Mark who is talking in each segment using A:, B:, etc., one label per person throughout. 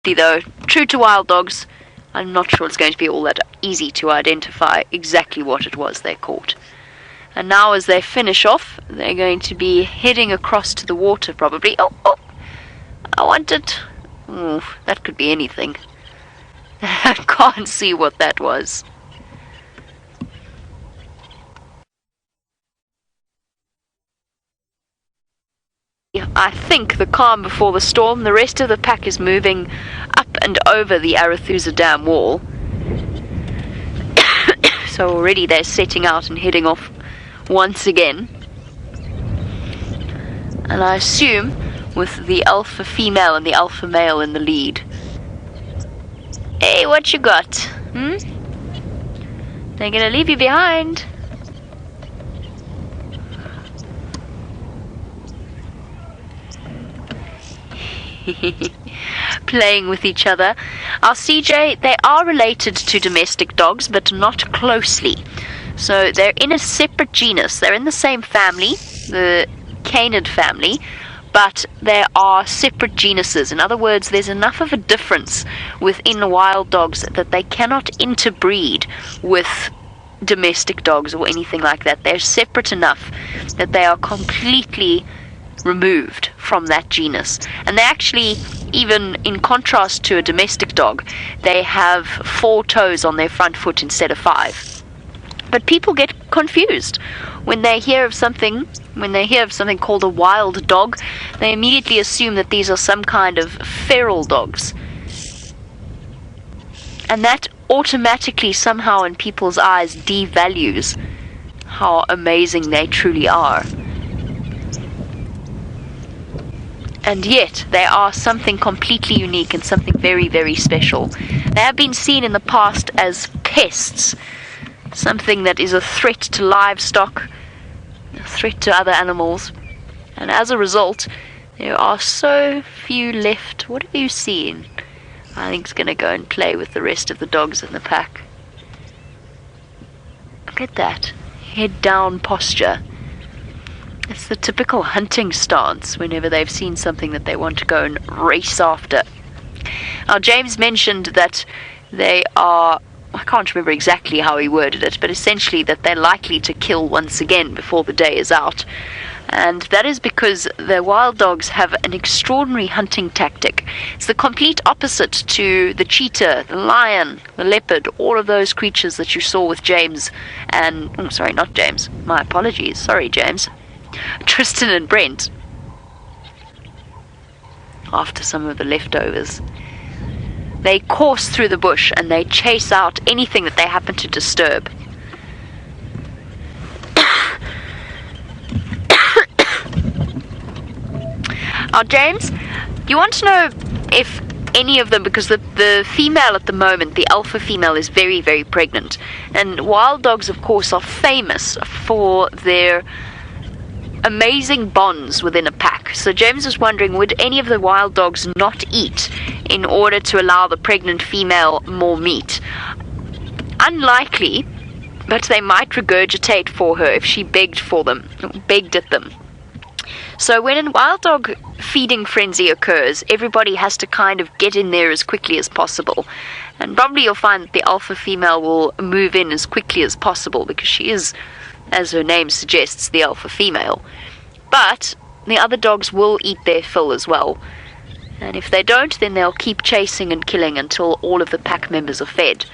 A: Absolutely, though. True to wild dogs, I'm not sure it's going to be all that easy to identify exactly what it was they caught. And now as they finish off, they're going to be heading across to the water probably. Oh, I want it. Oh, that could be anything. I can't see what that was. I think the calm before the storm. The rest of the pack is moving up and over the Arathusa dam wall. So already they're setting out and heading off once again. And I assume with the alpha female and the alpha male in the lead. Hey, what you got? They're gonna leave you behind. Playing with each other. Our CJ, they are related to domestic dogs, but not closely. So they're in a separate genus. They're in the same family, the canid family, but there are separate genuses. In other words, there's enough of a difference within wild dogs that they cannot interbreed with domestic dogs or anything like that. They're separate enough that they are completely removed from that genus. And they actually, even in contrast to a domestic dog, they have 4 toes on their front foot instead of 5. But people get confused when they hear of something called a wild dog. They immediately assume that these are some kind of feral dogs, and that automatically somehow in people's eyes devalues how amazing they truly are. And yet, they are something completely unique and something very, very special. They have been seen in the past as pests, something that is a threat to livestock, a threat to other animals. And as a result, there are so few left. What have you seen? I think it's going to go and play with the rest of the dogs in the pack. Look at that. Head down posture. It's the typical hunting stance whenever they've seen something that they want to go and race after. Now, James mentioned that they are, I can't remember exactly how he worded it, but essentially that they're likely to kill once again before the day is out. And that is because the wild dogs have an extraordinary hunting tactic. It's the complete opposite to the cheetah, the lion, the leopard, all of those creatures that you saw with James and, oh, sorry, not James, my apologies, sorry James, Tristan and Brent, after some of the leftovers. They course through the bush and they chase out anything that they happen to disturb. Now, James, you want to know if any of them, because the female at the moment, the alpha female, is very, very pregnant. And wild dogs, of course, are famous for their amazing bonds within a pack. So James was wondering, would any of the wild dogs not eat in order to allow the pregnant female more meat? Unlikely, but they might regurgitate for her if she begged at them. So when a wild dog feeding frenzy occurs, everybody has to kind of get in there as quickly as possible. And probably you'll find that the alpha female will move in as quickly as possible because she is, as her name suggests, the alpha female. But the other dogs will eat their fill as well. And if they don't, then they'll keep chasing and killing until all of the pack members are fed.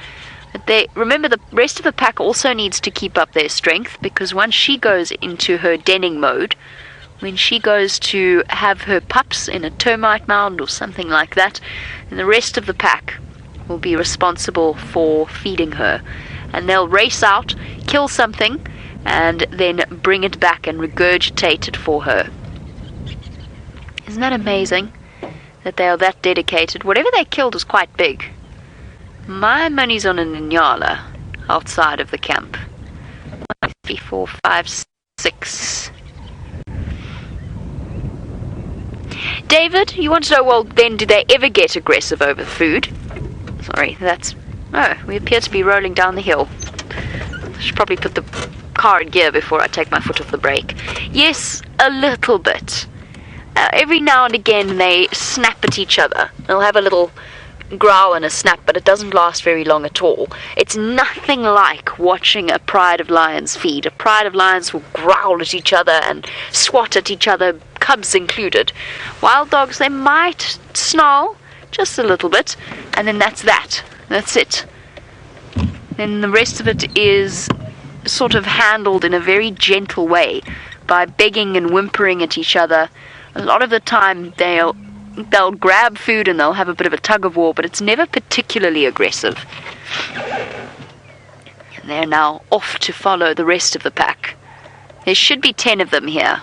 A: But remember, the rest of the pack also needs to keep up their strength, because once she goes into her denning mode, when she goes to have her pups in a termite mound or something like that, then the rest of the pack will be responsible for feeding her. And they'll race out, kill something, and then bring it back and regurgitate it for her. Isn't that amazing that they are that dedicated? Whatever they killed was quite big. My money's on an Impala outside of the camp. 1, 2, 3, 4, 5, 6. David, you want to know, well, then, did they ever get aggressive over food? Sorry, we appear to be rolling down the hill. I should probably put the car in gear before I take my foot off the brake. Yes, a little bit. Every now and again they snap at each other. They'll have a little growl and a snap, but it doesn't last very long at all. It's nothing like watching a pride of lions feed. A pride of lions will growl at each other and swat at each other, cubs included. Wild dogs, they might snarl just a little bit, and then that's it. Then the rest of it is sort of handled in a very gentle way by begging and whimpering at each other. A lot of the time they'll grab food and they'll have a bit of a tug of war, but it's never particularly aggressive. And they're now off to follow the rest of the pack. There should be 10 of them here.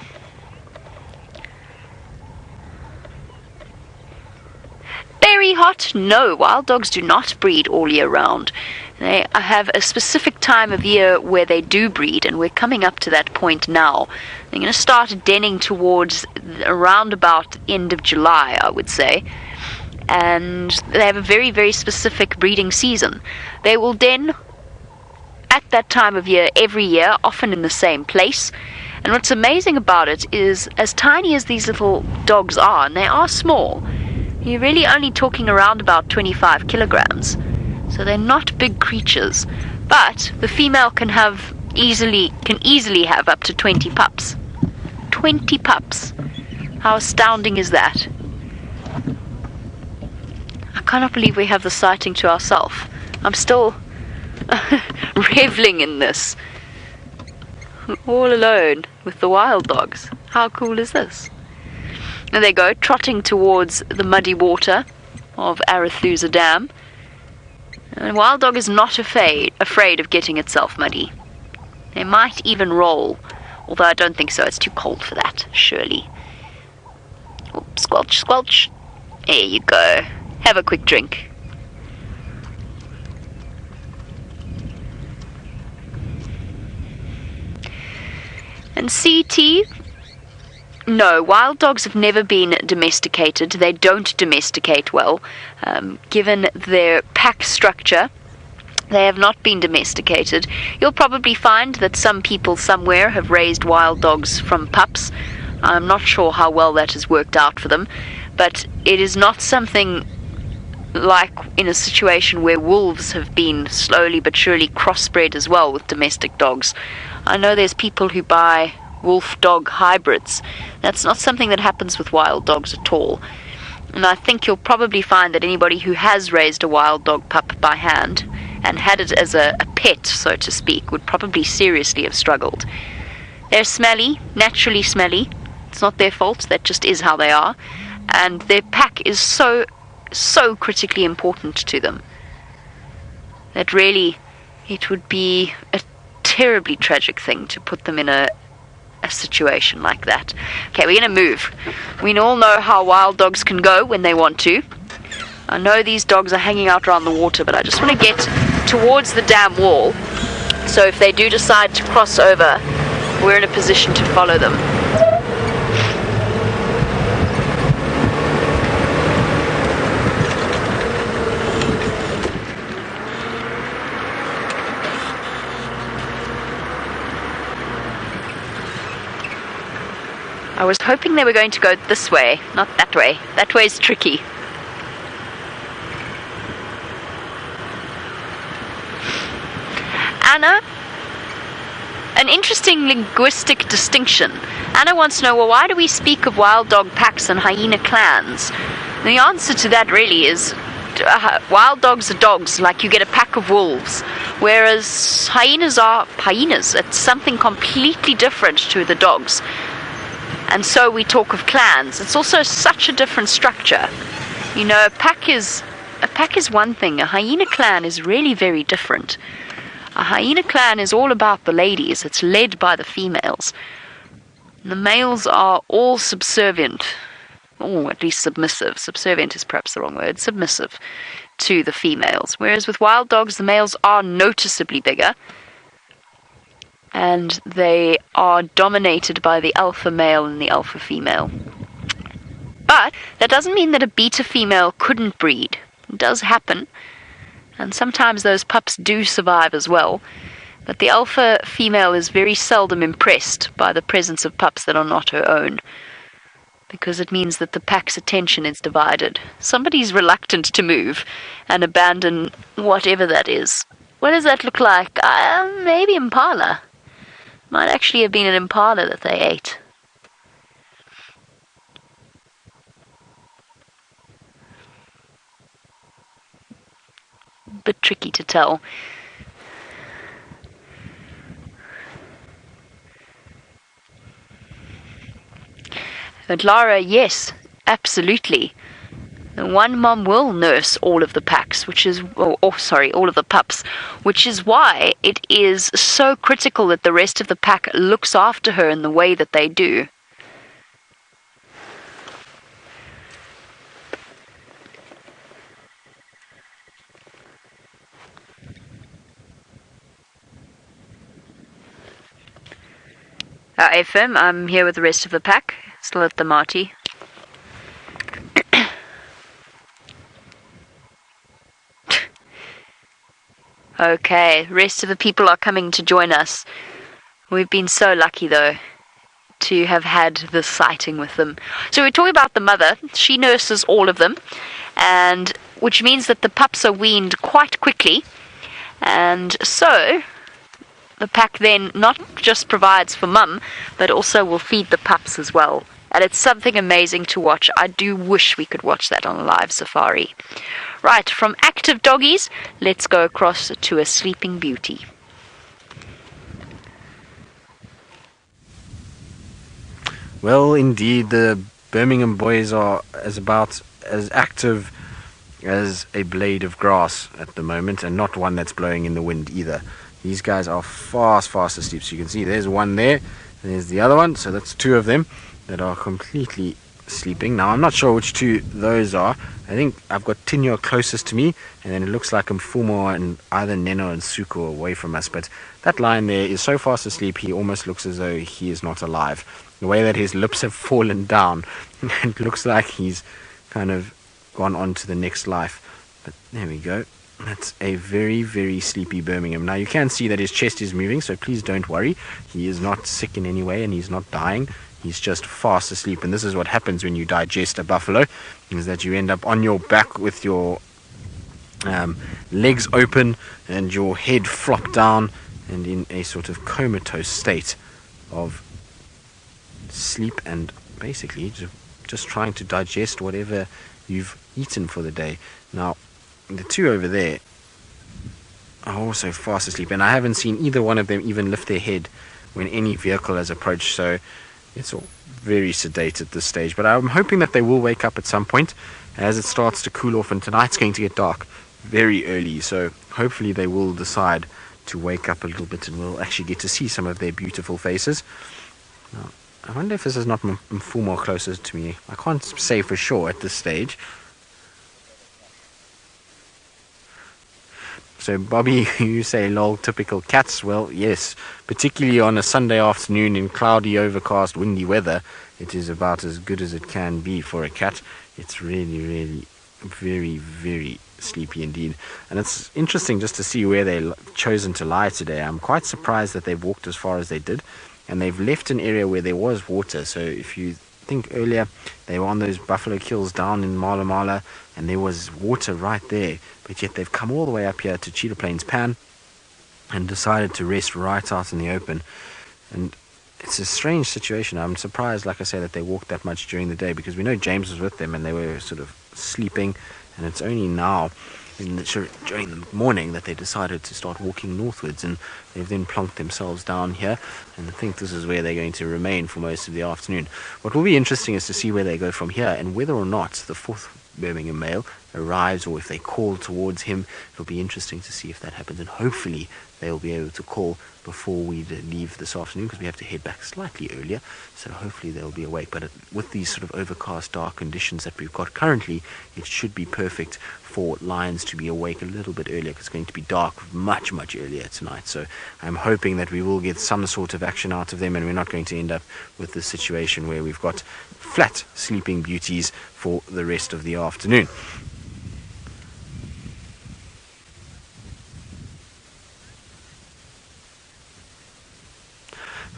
A: Very hot? No, wild dogs do not breed all year round. They have a specific time of year where they do breed, and we're coming up to that point now. They're going to start denning towards around about end of July, I would say. And they have a very, very specific breeding season. They will den at that time of year every year, often in the same place. And what's amazing about it is, as tiny as these little dogs are, and they are small, you're really only talking around about 25 kilograms. So they're not big creatures, but the female can easily have up to 20 pups. 20 pups. How astounding is that? I cannot believe we have the sighting to ourselves. I'm still reveling in this. All alone with the wild dogs. How cool is this? There they go, trotting towards the muddy water of Arathusa Dam. And wild dog is not afraid of getting itself muddy. They might even roll, although I don't think so. It's too cold for that, surely. Oh, squelch, squelch. There you go. Have a quick drink. And CT? No, wild dogs have never been domesticated. They don't domesticate well. Given their pack structure, they have not been domesticated. You'll probably find that some people somewhere have raised wild dogs from pups. I'm not sure how well that has worked out for them, but it is not something like in a situation where wolves have been slowly but surely crossbred as well with domestic dogs. I know there's people who buy wolf-dog hybrids. That's not something that happens with wild dogs at all. And I think you'll probably find that anybody who has raised a wild dog pup by hand and had it as a pet, so to speak, would probably seriously have struggled. They're smelly, naturally smelly. It's not their fault, that just is how they are. And their pack is so critically important to them that really it would be a terribly tragic thing to put them in a situation like that. Okay, we're going to move. We all know how wild dogs can go when they want to. I know these dogs are hanging out around the water, but I just want to get towards the dam wall, so if they do decide to cross over, we're in a position to follow them. I was hoping they were going to go this way, not that way. That way is tricky. Anna, an interesting linguistic distinction. Anna wants to know, well, why do we speak of wild dog packs and hyena clans? And the answer to that really is wild dogs are dogs, like you get a pack of wolves, whereas hyenas are hyenas. It's something completely different to the dogs. And so we talk of clans. It's also such a different structure. You know, a pack is one thing. A hyena clan is really very different. A hyena clan is all about the ladies. It's led by the females. The males are all subservient, or at least submissive. Subservient is perhaps the wrong word. Submissive to the females. Whereas with wild dogs, the males are noticeably bigger, and they are dominated by the alpha male and the alpha female. But that doesn't mean that a beta female couldn't breed. It does happen, and sometimes those pups do survive as well. But the alpha female is very seldom impressed by the presence of pups that are not her own. because it means that the pack's attention is divided. Somebody's reluctant to move and abandon whatever that is. What does that look like? Maybe Impala. Might actually have been an Impala that they ate. Bit tricky to tell. But Lara, yes, absolutely. One mom will nurse all of the packs, all of the pups, which is why it is so critical that the rest of the pack looks after her in the way that they do. FM, I'm here with the rest of the pack, still at the Marty. Okay, rest of the people are coming to join us. We've been so lucky, though, to have had this sighting with them. So we're talking about the mother. She nurses all of them, and which means that the pups are weaned quite quickly. And so the pack then not just provides for mum, but also will feed the pups as well. And it's something amazing to watch. I do wish we could watch that on a live safari. Right, from active doggies, let's go across to a sleeping beauty.
B: Well, indeed, the Birmingham boys are about as active as a blade of grass at the moment, and not one that's blowing in the wind either. These guys are fast asleep. So you can see there's one there, there's the other one. So that's two of them that are completely sleeping. Now, I'm not sure which two those are. I think I've got Tinyo closest to me, and then it looks like Mfumo and either Neno and Suko away from us. But that lion there is so fast asleep, he almost looks as though he is not alive. The way that his lips have fallen down, it looks like he's kind of gone on to the next life. But there we go. That's a very sleepy Birmingham. Now you can see that his chest is moving, so please don't worry. He is not sick in any way, and he's not dying. He's just fast asleep. And this is what happens when you digest a buffalo, is that you end up on your back with your legs open and your head flopped down and in a sort of comatose state of sleep, and basically just trying to digest whatever you've eaten for the day. Now, the two over there are also fast asleep, and I haven't seen either one of them even lift their head when any vehicle has approached, so it's all very sedate at this stage. But I'm hoping that they will wake up at some point as it starts to cool off, and tonight's going to get dark very early, so hopefully they will decide to wake up a little bit and we'll actually get to see some of their beautiful faces. Now, I wonder if this is not Mfumo closest to me. I can't say for sure at this stage. So, Bobby, you say, lol, typical cats. Well, yes, particularly on a Sunday afternoon in cloudy, overcast, windy weather, it is about as good as it can be for a cat. It's really very sleepy indeed. And it's interesting just to see where they've chosen to lie today. I'm quite surprised that they've walked as far as they did, and they've left an area where there was water. So if you think earlier, they were on those buffalo kills down in Mala Mala, and there was water right there, but yet they've come all the way up here to Cheetah Plains Pan and decided to rest right out in the open. And it's a strange situation. I'm surprised, like I say, that they walked that much during the day, because we know James was with them and they were sort of sleeping, and it's only now during the morning that they decided to start walking northwards, and they've then plonked themselves down here, and I think this is where they're going to remain for most of the afternoon. What will be interesting is to see where they go from here, and whether or not the fourth Birmingham male arrives, or if they call towards him. It'll be interesting to see if that happens, and hopefully they'll be able to call before we leave this afternoon, because we have to head back slightly earlier, so hopefully they'll be awake. But with these sort of overcast, dark conditions that we've got currently, it should be perfect for lions to be awake a little bit earlier, because it's going to be dark much earlier tonight. So I'm hoping that we will get some sort of action out of them, and we're not going to end up with this situation where we've got flat sleeping beauties for the rest of the afternoon.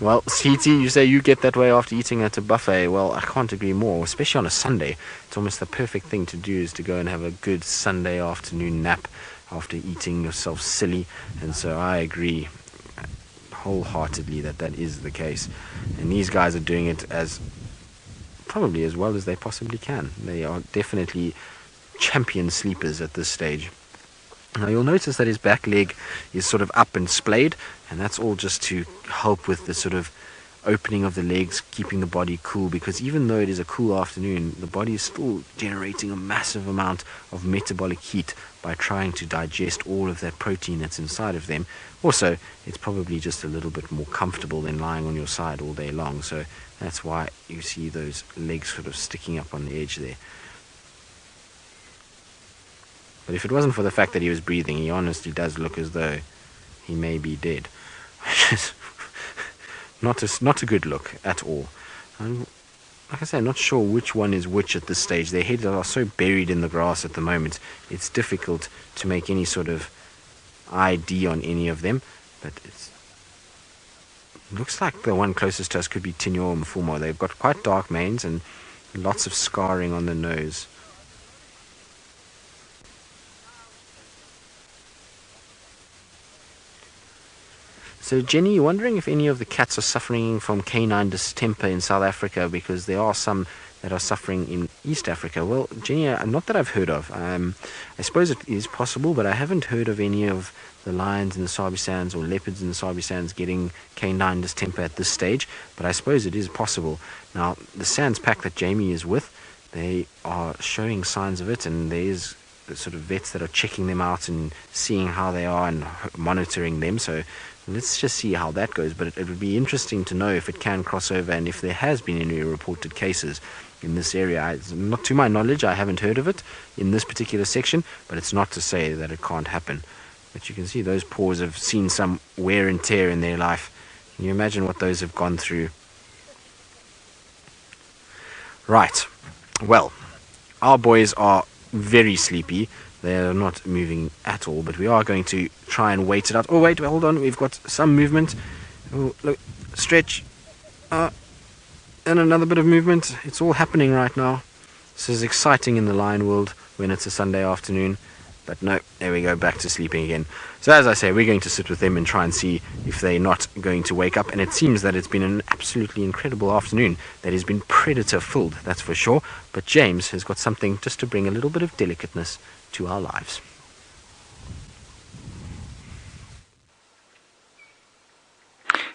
B: Well, CT, you say you get that way after eating at a buffet. Well, I can't agree more, especially on a Sunday. It's almost the perfect thing to do is to go and have a good Sunday afternoon nap after eating yourself silly. And so I agree wholeheartedly that that is the case. And these guys are doing it as probably as well as they possibly can. They are definitely champion sleepers at this stage. Now you'll notice that his back leg is sort of up and splayed, and that's all just to help with the sort of opening of the legs, keeping the body cool, because even though it is a cool afternoon, the body is still generating a massive amount of metabolic heat by trying to digest all of that protein that's inside of them. Also, it's probably just a little bit more comfortable than lying on your side all day long, so that's why you see those legs sort of sticking up on the edge there. But if it wasn't for the fact that he was breathing, he honestly does look as though he may be dead. Which is not a good look at all. Like I say, I'm not sure which one is which at this stage. Their heads are so buried in the grass at the moment, it's difficult to make any sort of ID on any of them. But it looks like the one closest to us could be Tinyo or Mfumo. They've got quite dark manes and lots of scarring on the nose. So Jenny, you're wondering if any of the cats are suffering from canine distemper in South Africa, because there are some that are suffering in East Africa. Well, Jenny, not that I've heard of. I suppose it is possible, but I haven't heard of any of the lions in the Sabi Sands or leopards in the Sabi Sands getting canine distemper at this stage, but I suppose it is possible. Now, the Sands pack that Jamie is with, they are showing signs of it, and there's the sort of vets that are checking them out and seeing how they are and monitoring them. So let's just see how that goes. But it would be interesting to know if it can cross over and if there has been any reported cases in this area. Not to my knowledge, I haven't heard of it in this particular section, but it's not to say that it can't happen. But you can see those paws have seen some wear and tear in their life. Can you imagine what those have gone through? Right. Well, our boys are very sleepy. They're not moving at all, but we are going to try and wait it out. Oh, wait, hold on. We've got some movement. Oh, look, stretch. And another bit of movement. It's all happening right now. This is exciting in the lion world when it's a Sunday afternoon. But no, there we go, back to sleeping again. So as I say, we're going to sit with them and try and see if they're not going to wake up. And it seems that it's been an absolutely incredible afternoon that has been predator filled, that's for sure. But James has got something just to bring a little bit of delicateness to our lives.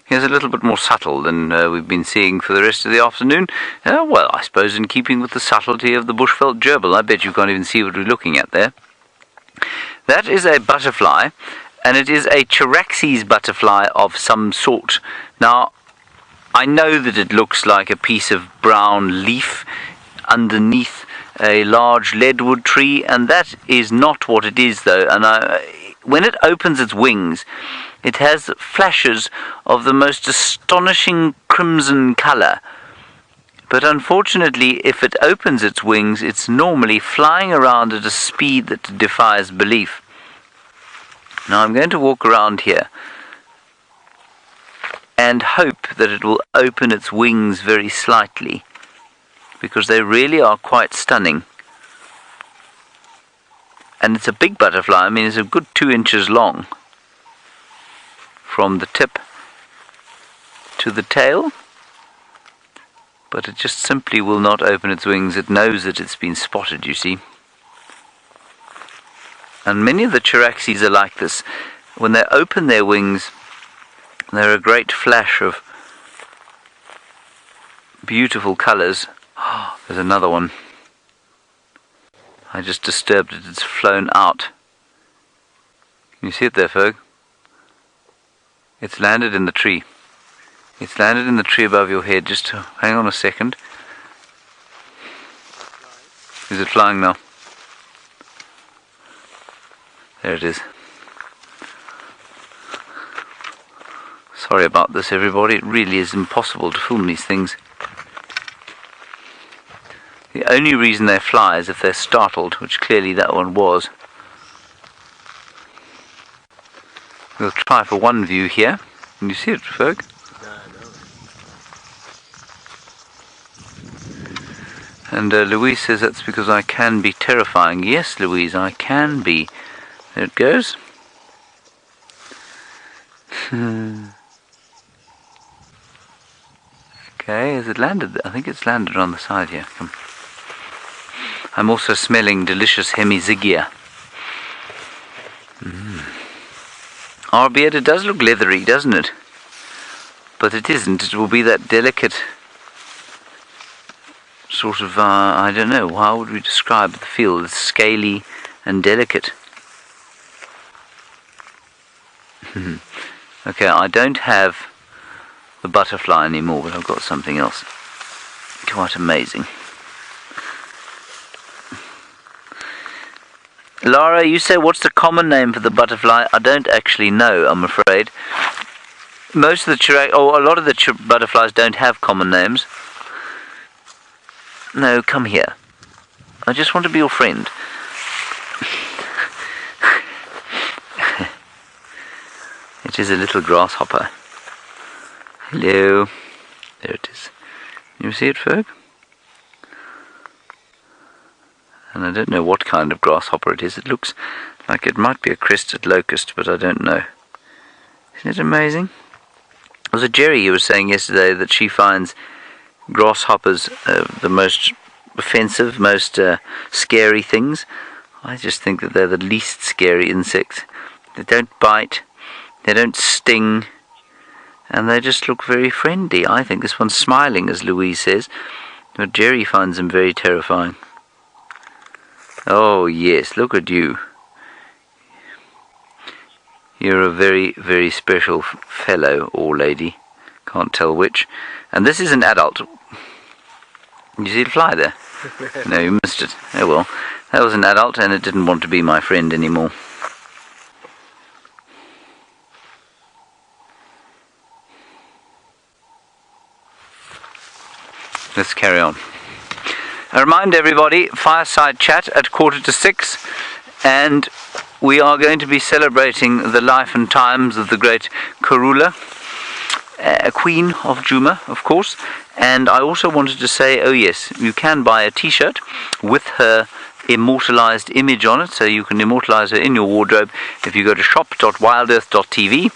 C: Here's a little bit more subtle than we've been seeing for the rest of the afternoon. Well, I suppose in keeping with the subtlety of the bushveld gerbil. I bet you can't even see what we're looking at there. That is a butterfly, and it is a Charaxes butterfly of some sort. Now, I know that it looks like a piece of brown leaf underneath a large leadwood tree, and that is not what it is, though. And when it opens its wings, it has flashes of the most astonishing crimson colour. But unfortunately, if it opens its wings, it's normally flying around at a speed that defies belief. Now I'm going to walk around here and hope that it will open its wings very slightly, because they really are quite stunning. And it's a big butterfly. I mean, it's a good 2 inches long from the tip to the tail. But it just simply will not open its wings. It knows that it's been spotted, you see. And many of the Charaxes are like this. When they open their wings, they're a great flash of beautiful colours. Oh, there's another one. I just disturbed it. It's flown out. Can you see it there, Ferg? It's landed in the tree. It's landed in the tree above your head. Just hang on a second. Is it flying now? There it is. Sorry about this, everybody. It really is impossible to film these things. The only reason they fly is if they're startled, which clearly that one was. We'll try for one view here. Can you see it, Ferg? And Louise says that's because I can be terrifying. Yes, Louise, I can be. There it goes. Okay, has it landed? I think it's landed on the side here. Come. I'm also smelling delicious hemizygia. Our beard, it does look leathery, doesn't it? But it isn't. It will be that delicate sort of, I don't know, how would we describe the feel? It's scaly and delicate. Okay, I don't have the butterfly anymore, but I've got something else. Quite amazing. Lara, you say what's the common name for the butterfly? I don't actually know, I'm afraid. Most of the a lot of the butterflies don't have common names. No, come here. I just want to be your friend. It is a little grasshopper. Hello. There it is. You see it, Ferg? And I don't know what kind of grasshopper it is. It looks like it might be a crested locust, but I don't know. Isn't it amazing? Was it Jerry who was saying yesterday that she finds grasshoppers the most offensive, most scary things? I just think that they're the least scary insects. They don't bite, they don't sting, and they just look very friendly. I think this one's smiling, as Louise says, but Jerry finds them very terrifying. Oh yes, look at you. You're a very, very special fellow or lady. Can't tell which. And this is an adult. You see it fly there? No, you missed it. Oh well. That was an adult and it didn't want to be my friend anymore. Let's carry on. I remind everybody, fireside chat at 5:45, and we are going to be celebrating the life and times of the great Karula, Queen of Djuma, of course. And I also wanted to say, oh yes, you can buy a t-shirt with her immortalized image on it, so you can immortalize her in your wardrobe if you go to shop.wildearth.tv.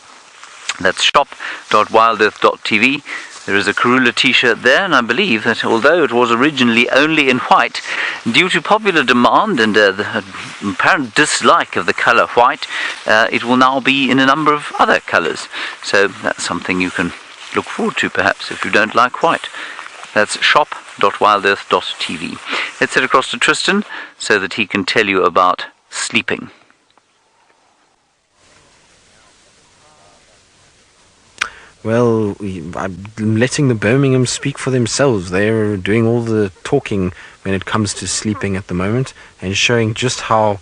C: That's shop.wildearth.tv. There is a Karula t-shirt there, and I believe that although it was originally only in white, due to popular demand and the apparent dislike of the colour white, it will now be in a number of other colours. So that's something you can look forward to, perhaps, if you don't like white. That's shop.wildearth.tv. Let's head across to Tristan so that he can tell you about sleeping.
B: Well, I'm letting the Birmingham speak for themselves. They're doing all the talking when it comes to sleeping at the moment and showing just how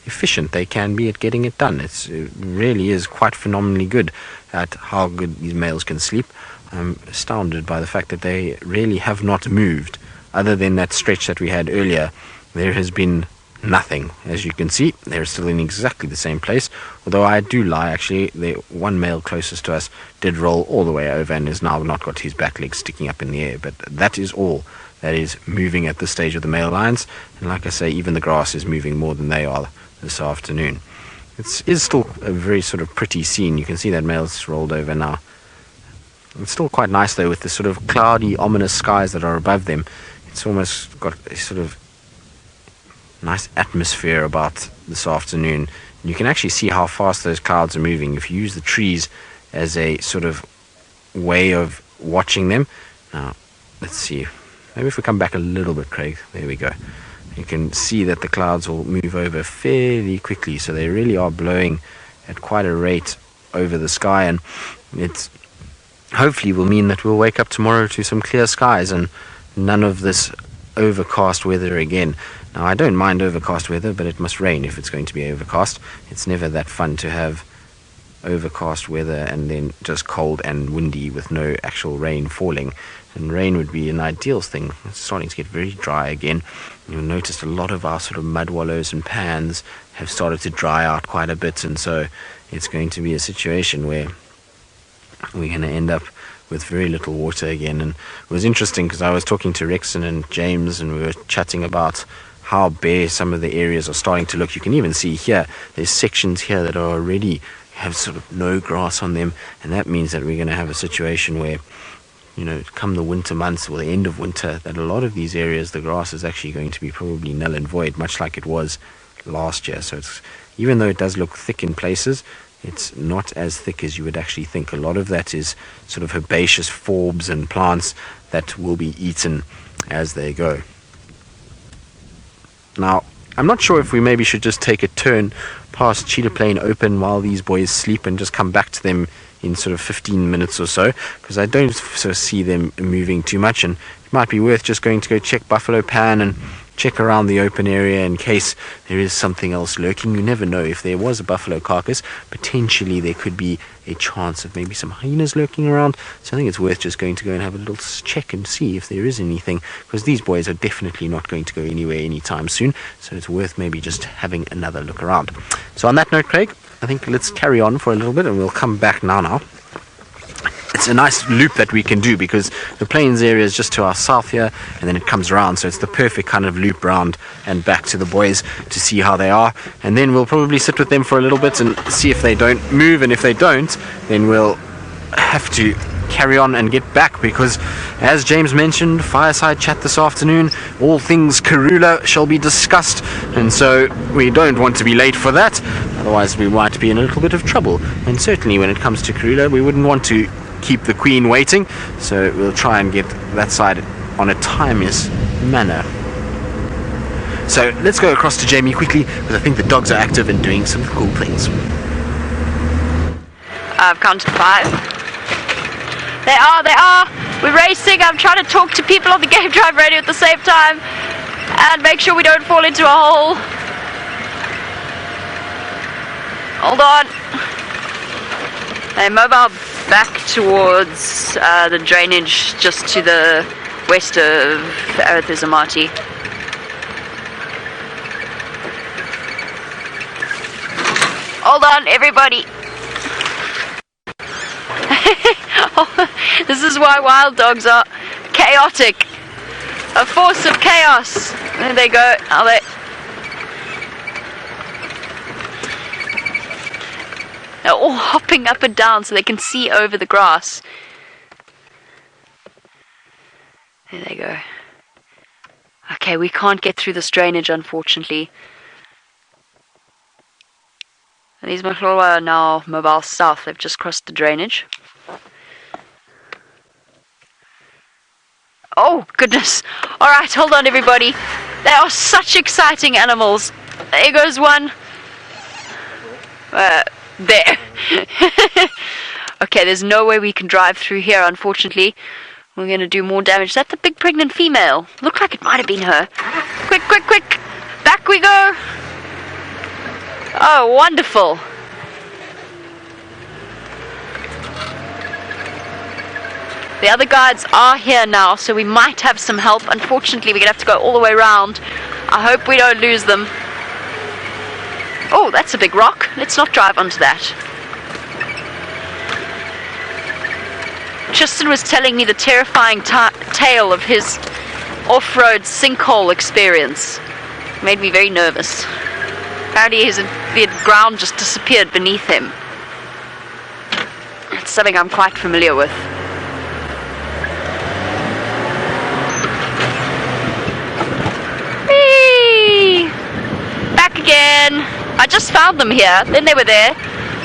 B: efficient they can be at getting it done. It really is quite phenomenally good at how good these males can sleep. I'm astounded by the fact that they really have not moved. Other than that stretch that we had earlier, there has been nothing. As you can see, they're still in exactly the same place, although I do lie, actually. The one male closest to us did roll all the way over and has now not got his back legs sticking up in the air, but that is all that is moving at this stage of the male lions. And like I say, even the grass is moving more than they are this afternoon. It is still a very sort of pretty scene. You can see that male's rolled over now. It's still quite nice though, with the sort of cloudy, ominous skies that are above them. It's almost got a sort of nice atmosphere about this afternoon. And you can actually see how fast those clouds are moving if you use the trees as a sort of way of watching them. Now, let's see. Maybe if we come back a little bit, Craig. There we go. You can see that the clouds will move over fairly quickly, so they really are blowing at quite a rate over the sky, and it's hopefully will mean that we'll wake up tomorrow to some clear skies and none of this overcast weather again. Now, I don't mind overcast weather, but it must rain if it's going to be overcast. It's never that fun to have overcast weather and then just cold and windy with no actual rain falling. And rain would be an ideal thing. It's starting to get very dry again. You'll notice a lot of our sort of mud wallows and pans have started to dry out quite a bit, and so it's going to be a situation where we're going to end up with very little water again. And it was interesting because I was talking to Rexon and James, and we were chatting about how bare some of the areas are starting to look. You can even see here, there's sections here that are already have sort of no grass on them, and that means that we're going to have a situation where, you know, come the winter months or the end of winter, that a lot of these areas, the grass is actually going to be probably null and void, much like it was last year. So it's, even though it does look thick in places, it's not as thick as you would actually think. A lot of that is sort of herbaceous forbs and plants that will be eaten as they go. Now, I'm not sure if we maybe should just take a turn past Cheetah Plain Open while these boys sleep and just come back to them in sort of 15 minutes or so, because I don't sort of see them moving too much, and it might be worth just going to go check Buffalo Pan and check around the open area in case there is something else lurking. You never know. If there was a buffalo carcass, potentially there could be a chance of maybe some hyenas lurking around. So I think it's worth just going to go and have a little check and see if there is anything, because these boys are definitely not going to go anywhere anytime soon. So it's worth maybe just having another look around. So on that note, Craig, I think let's carry on for a little bit and we'll come back now. It's a nice loop that we can do because the plains area is just to our south here, and then it comes around, so it's the perfect kind of loop round and back to the boys to see how they are. And then we'll probably sit with them for a little bit and see if they don't move, and if they don't, then we'll have to carry on and get back, because as James mentioned, fireside chat this afternoon, all things Karula shall be discussed, and so we don't want to be late for that, otherwise we might be in a little bit of trouble. And certainly when it comes to Karula, we wouldn't want to keep the Queen waiting, so we'll try and get that side on a timeless manner. So let's go across to Jamie quickly, because I think the dogs are active and doing some cool things.
A: I've counted 5. They are! We're racing. I'm trying to talk to people on the Game Drive radio at the same time and make sure we don't fall into a hole. Hold on. They mobile back towards the drainage just to the west of Arathusa. Hold on, everybody. This is why wild dogs are chaotic. A force of chaos. There they go. Are they? They're all hopping up and down so they can see over the grass. There they go. Okay, we can't get through this drainage, unfortunately. And these Mahlorwa are now mobile south. They've just crossed the drainage. Oh, goodness. Alright, hold on, everybody. They are such exciting animals. There goes one. There. Okay, there's no way we can drive through here, unfortunately. We're going to do more damage. That's the big pregnant female. Looked like it might have been her. Quick, quick, quick. Back we go. Oh, wonderful. The other guides are here now, so we might have some help. Unfortunately, we're going to have to go all the way around. I hope we don't lose them. Oh, that's a big rock. Let's not drive onto that. Tristan was telling me the terrifying tale of his off-road sinkhole experience. Made me very nervous. Apparently the ground just disappeared beneath him. It's something I'm quite familiar with. Whee! Back again. I just found them here. Then they were there.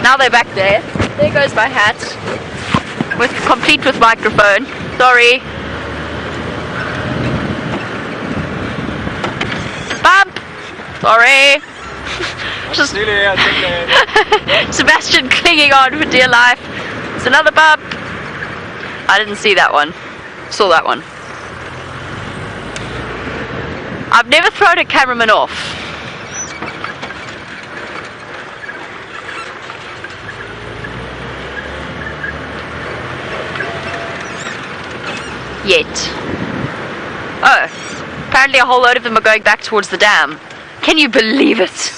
A: Now they're back there. There goes my hat. Complete with microphone. Sorry. Bump! Sorry. Just Sebastian clinging on for dear life. It's another bump. I didn't see that one. Saw that one. I've never thrown a cameraman off. Yet. Oh, apparently a whole load of them are going back towards the dam. Can you believe it?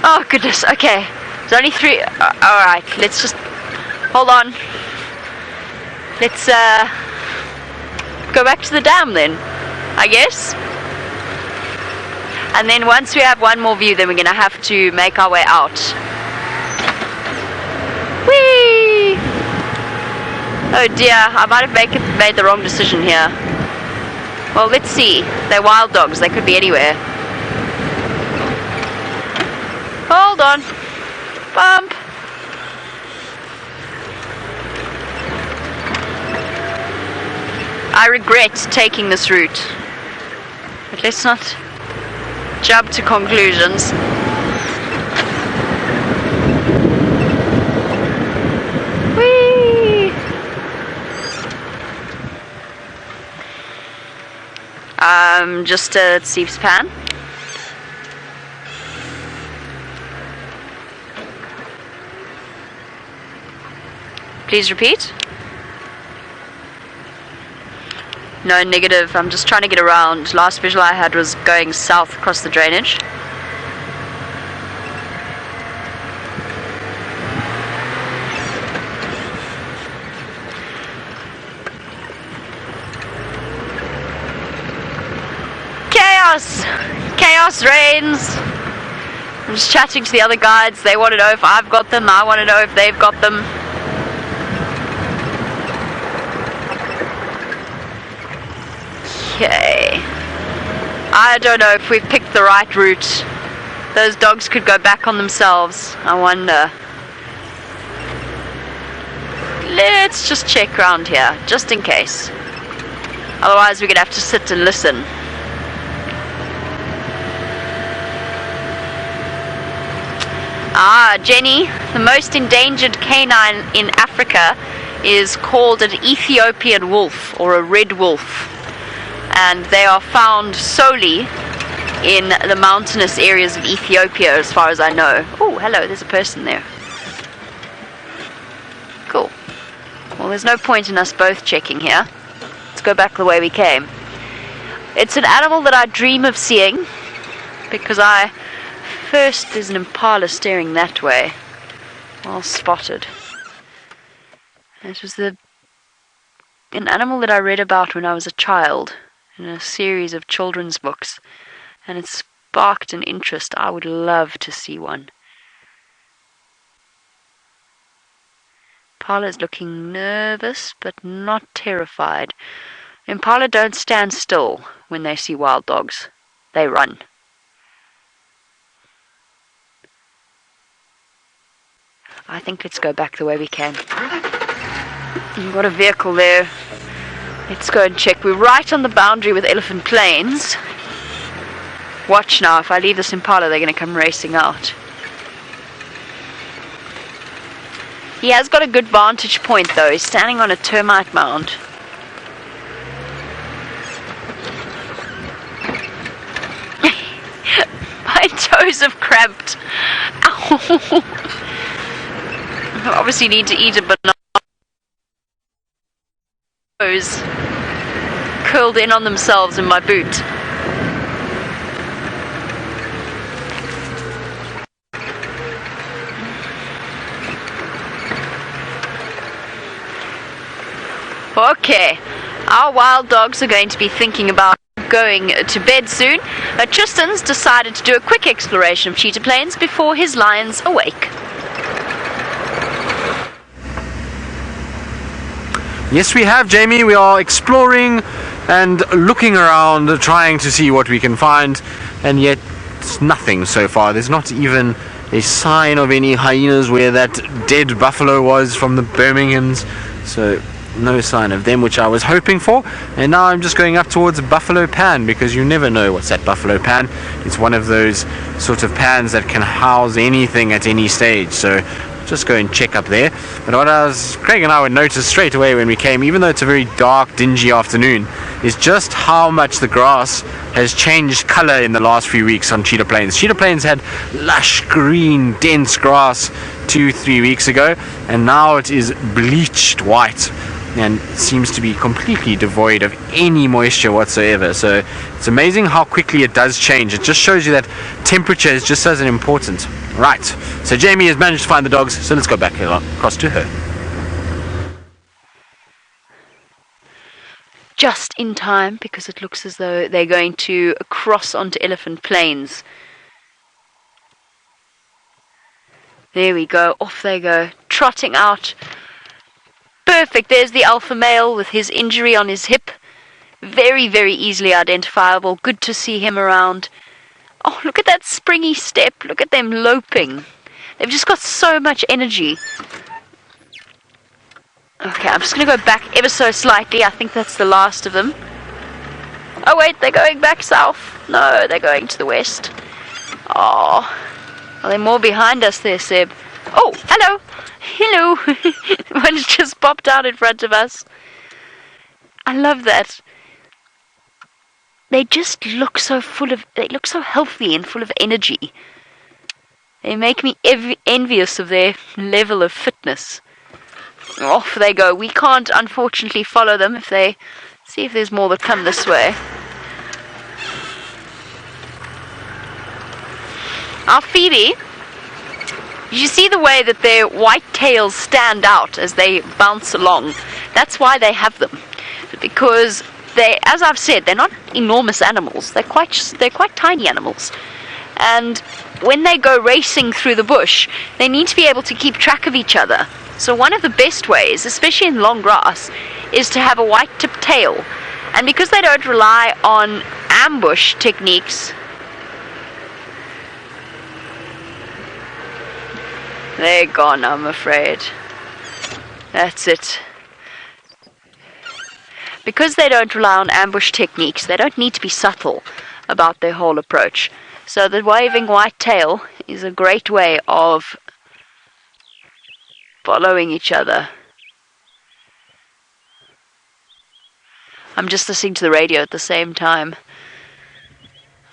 A: Oh goodness, okay. There's only 3. Alright, let's just hold on. let's go back to the dam then, I guess. And then once we have one more view, then we're going to have to make our way out. Whee! Oh dear, I might have made the wrong decision here. Well, let's see. They're wild dogs. They could be anywhere. Hold on. Bump. I regret taking this route. But let's not jump to conclusions. Whee! Just a Steve's pan. Please repeat. No, negative. I'm just trying to get around. Last visual I had was going south across the drainage. Chaos! Chaos reigns! I'm just chatting to the other guides. They want to know if I've got them. I want to know if they've got them. Okay. I don't know if we've picked the right route. Those dogs could go back on themselves. I wonder. Let's just check around here, just in case. Otherwise we're going to have to sit and listen. Ah, Jenny, the most endangered canine in Africa is called an Ethiopian wolf, or a red wolf. And they are found solely in the mountainous areas of Ethiopia, as far as I know. Oh, hello, there's a person there. Cool. Well, there's no point in us both checking here. Let's go back the way we came. It's an animal that I dream of seeing, because first there's an impala staring that way. Well spotted. It was an animal that I read about when I was a child, in a series of children's books, and it sparked an interest. I would love to see one. Impala is looking nervous, but not terrified. Impala don't stand still when they see wild dogs. They run. I think let's go back the way we came. You've got a vehicle there. Let's go and check. We're right on the boundary with Elephant Plains. Watch now, if I leave this Impala, they're going to come racing out. He has got a good vantage point though. He's standing on a termite mound. My toes have cramped. Ow. I obviously need to eat a banana. Toes curled in on themselves in my boot. Okay, our wild dogs are going to be thinking about going to bed soon. Tristan's decided to do a quick exploration of Cheetah Plains before his lions awake.
B: Yes, we have, Jamie. We are exploring and looking around, trying to see what we can find, and yet it's nothing so far. There's not even a sign of any hyenas where that dead buffalo was from the Birminghams, so no sign of them, which I was hoping for. And now I'm just going up towards Buffalo Pan, because you never know what's at Buffalo Pan. It's one of those sort of pans that can house anything at any stage, so just go and check up there. But what Craig and I would notice straight away when we came, even though it's a very dark, dingy afternoon, is just how much the grass has changed colour in the last few weeks on Cheetah Plains. Cheetah Plains had lush, green, dense grass 2-3 weeks ago, and now it is bleached white and seems to be completely devoid of any moisture whatsoever. So it's amazing how quickly it does change. It just shows you that temperature is just as important. Right, so Jamie has managed to find the dogs, so let's go back across to her.
A: just in time because it looks as though they're going to cross onto Elephant Plains. There we go, off they go, trotting out. Perfect, there's the alpha male with his injury on his hip. Very, very easily identifiable. Good to see him around. Oh, look at that springy step. Look at them loping. They've just got so much energy. Okay, I'm just going to go back ever so slightly. I think that's the last of them. Oh, wait, they're going back south. No, they're going to the west. Oh, are there more behind us there, Seb? Oh, hello. Hello. One's just popped out in front of us. I love that. They just look so they look so healthy and full of energy. They make me envious of their level of fitness. Off they go. We can't, unfortunately, follow them if they... See if there's more that come this way. Our Phoebe, you see the way that their white tails stand out as they bounce along? That's why they have them. Because they, as I've said, they're not enormous animals. They're quite tiny animals. And when they go racing through the bush, they need to be able to keep track of each other. So one of the best ways, especially in long grass, is to have a white-tipped tail. And because they don't rely on ambush techniques, they're gone, I'm afraid. That's it. Because they don't rely on ambush techniques, they don't need to be subtle about their whole approach. So the waving white tail is a great way of following each other. I'm just listening to the radio at the same time.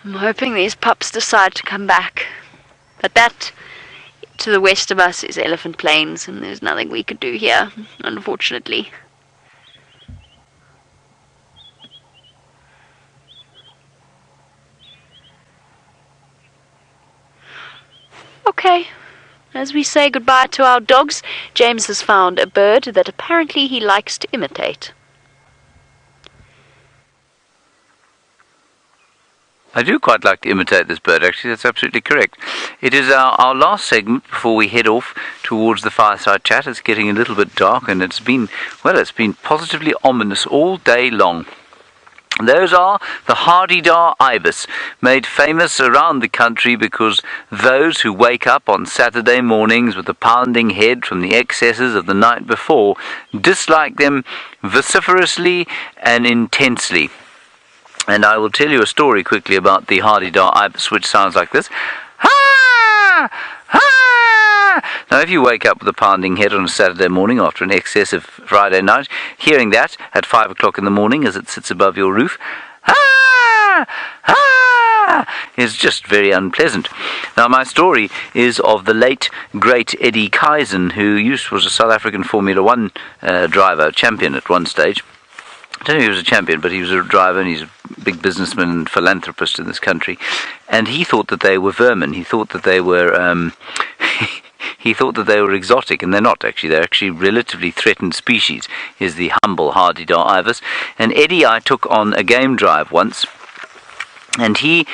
A: I'm hoping these pups decide to come back. But that, to the west of us, is Elephant Plains, and there's nothing we could do here, unfortunately. Okay, as we say goodbye to our dogs, James has found a bird that apparently he likes to imitate.
C: I do quite like to imitate this bird, actually. That's absolutely correct. It is our last segment before we head off towards the fireside chat. It's getting a little bit dark, and it's been positively ominous all day long. Those are the Hadeda Ibis, made famous around the country because those who wake up on Saturday mornings with a pounding head from the excesses of the night before dislike them vociferously and intensely. And I will tell you a story quickly about the Hadeda Ibis, which sounds like this. Ha! Ha! Now, if you wake up with a pounding head on a Saturday morning after an excessive Friday night, hearing that at 5 o'clock in the morning as it sits above your roof, ha! Ha! is just very unpleasant. Now, my story is of the late, great Eddie Kaizen, who was a South African Formula One driver, champion at one stage. I don't know if he was a champion, but he was a driver, and he's a big businessman and philanthropist in this country. And he thought that they were vermin. He thought that they were he thought that they were exotic, and they're not actually. They're actually relatively threatened species. Is the humble Hadeda Ibis. And Eddie, I took on a game drive once, and he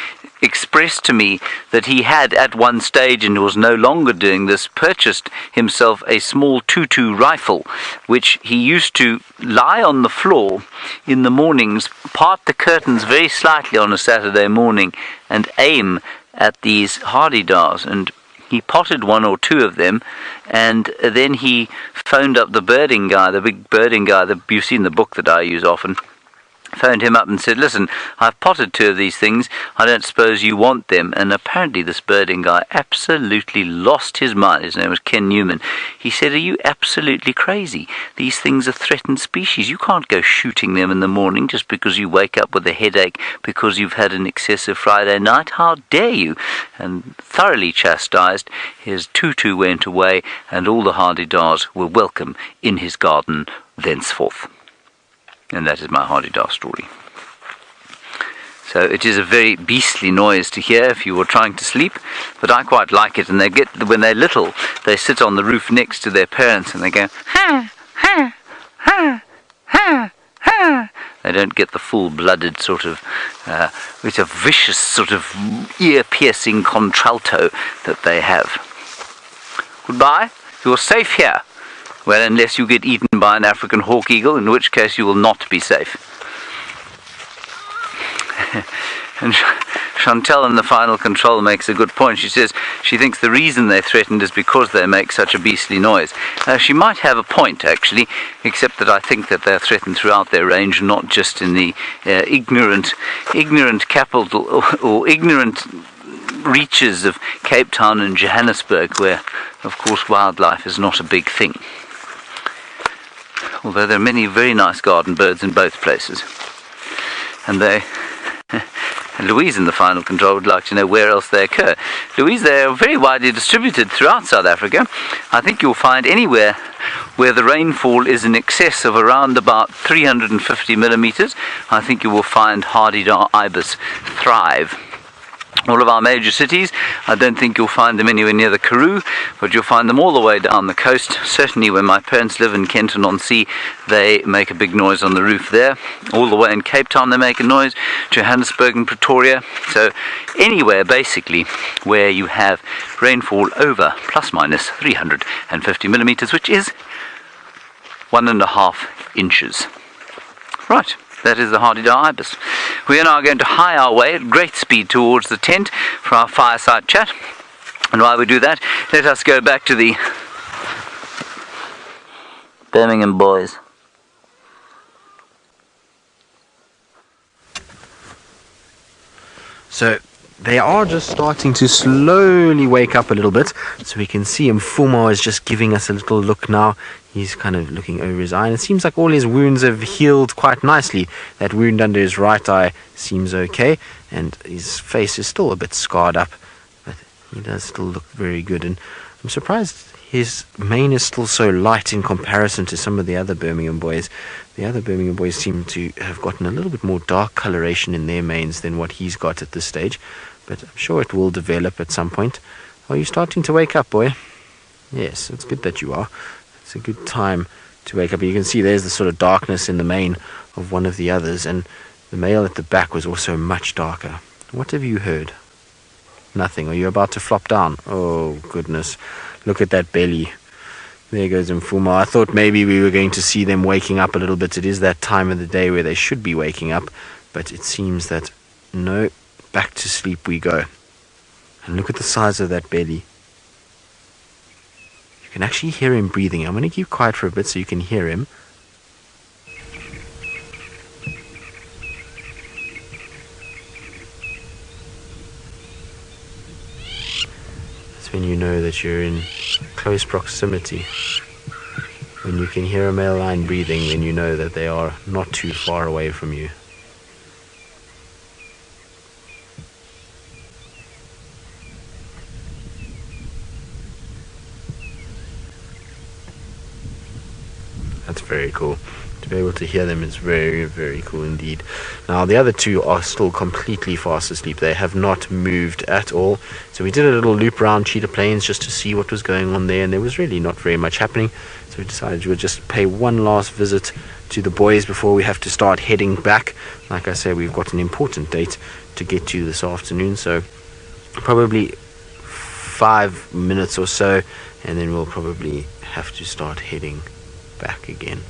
C: expressed to me that he had at one stage, and was no longer doing this, purchased himself a small .22 rifle, which he used to lie on the floor in the mornings, part the curtains very slightly on a Saturday morning, and aim at these Hadedas. And he potted one or two of them, and then he phoned up the birding guy, the big birding guy that you've seen the book that I use often. Phoned him up and said, listen, I've potted two of these things, I don't suppose you want them. And apparently this birding guy absolutely lost his mind. His name was Ken Newman. He said, are you absolutely crazy? These things are threatened species. You can't go shooting them in the morning just because you wake up with a headache because you've had an excessive Friday night. How dare you? And thoroughly chastised, his tutu went away, and all the Hadedas were welcome in his garden thenceforth. And that is my Hadeda story. So it is a very beastly noise to hear if you were trying to sleep, but I quite like it. And when they're little, they sit on the roof next to their parents, and they go ha ha ha ha ha. They don't get the full-blooded sort of, it's a vicious sort of ear-piercing contralto that they have. Goodbye. You're safe here. Well, unless you get eaten by an African hawk eagle, in which case you will not be safe. And Chantal in the final control makes a good point. She says she thinks the reason they're threatened is because they make such a beastly noise. She might have a point, actually, except that I think that they're threatened throughout their range, not just in the ignorant capital or ignorant reaches of Cape Town and Johannesburg, where, of course, wildlife is not a big thing. Although there are many very nice garden birds in both places. And Louise in the final control would like to know where else they occur. Louise, they are very widely distributed throughout South Africa. I think you'll find anywhere where the rainfall is in excess of around about 350 millimeters, I think you will find Hadeda ibis thrive. All of our major cities, I don't think you'll find them anywhere near the Karoo, but you'll find them all the way down the coast. Certainly where my parents live in Kenton-on-Sea, they make a big noise on the roof there. All the way in Cape Town they make a noise, Johannesburg and Pretoria. So anywhere basically where you have rainfall over plus minus 350 millimeters, which is 1.5 inches. Right. That is the Hadeda ibis. We are now going to hie our way at great speed towards the tent for our fireside chat. And while we do that, let us go back to the Birmingham boys.
B: So they are just starting to slowly wake up a little bit. So we can see Mfumo is just giving us a little look now. He's kind of looking over his eye, and it seems like all his wounds have healed quite nicely. That wound under his right eye seems okay, and his face is still a bit scarred up, but he does still look very good. And I'm surprised his mane is still so light in comparison to some of the other Birmingham boys. The other Birmingham boys seem to have gotten a little bit more dark coloration in their manes than what he's got at this stage, but I'm sure it will develop at some point. Are you starting to wake up, boy? Yes, it's good that you are. It's a good time to wake up. You can see there's the sort of darkness in the mane of one of the others, and the male at the back was also much darker. What have you heard? Nothing. Are you about to flop down? Oh, goodness. Look at that belly. There goes Mfumo. I thought maybe we were going to see them waking up a little bit. It is that time of the day where they should be waking up, but it seems that no, back to sleep we go. And look at the size of that belly. You can actually hear him breathing. I'm going to keep quiet for a bit so you can hear him. That's when you know that you're in close proximity. When you can hear a male lion breathing, then you know that they are not too far away from you. That's very cool. To be able to hear them is very, very cool indeed. Now the other two are still completely fast asleep. They have not moved at all. So we did a little loop around Cheetah Plains just to see what was going on there, and there was really not very much happening. So we decided we would just pay one last visit to the boys before we have to start heading back. Like I say, we've got an important date to get to this afternoon, so probably 5 minutes or so, and then we'll probably have to start heading back again.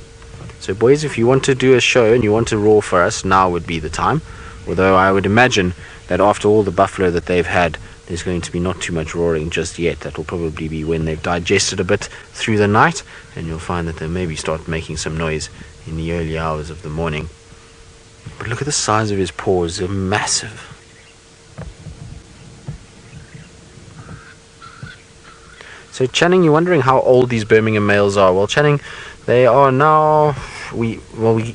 B: So boys, if you want to do a show and you want to roar for us, now would be the time. Although I would imagine that after all the buffalo that they've had, there's going to be not too much roaring just yet. That will probably be when they've digested a bit through the night, and you'll find that they'll maybe start making some noise in the early hours of the morning. But look at the size of his paws. They're massive. So Channing, you're wondering how old these Birmingham males are. Well, Channing, they are now, we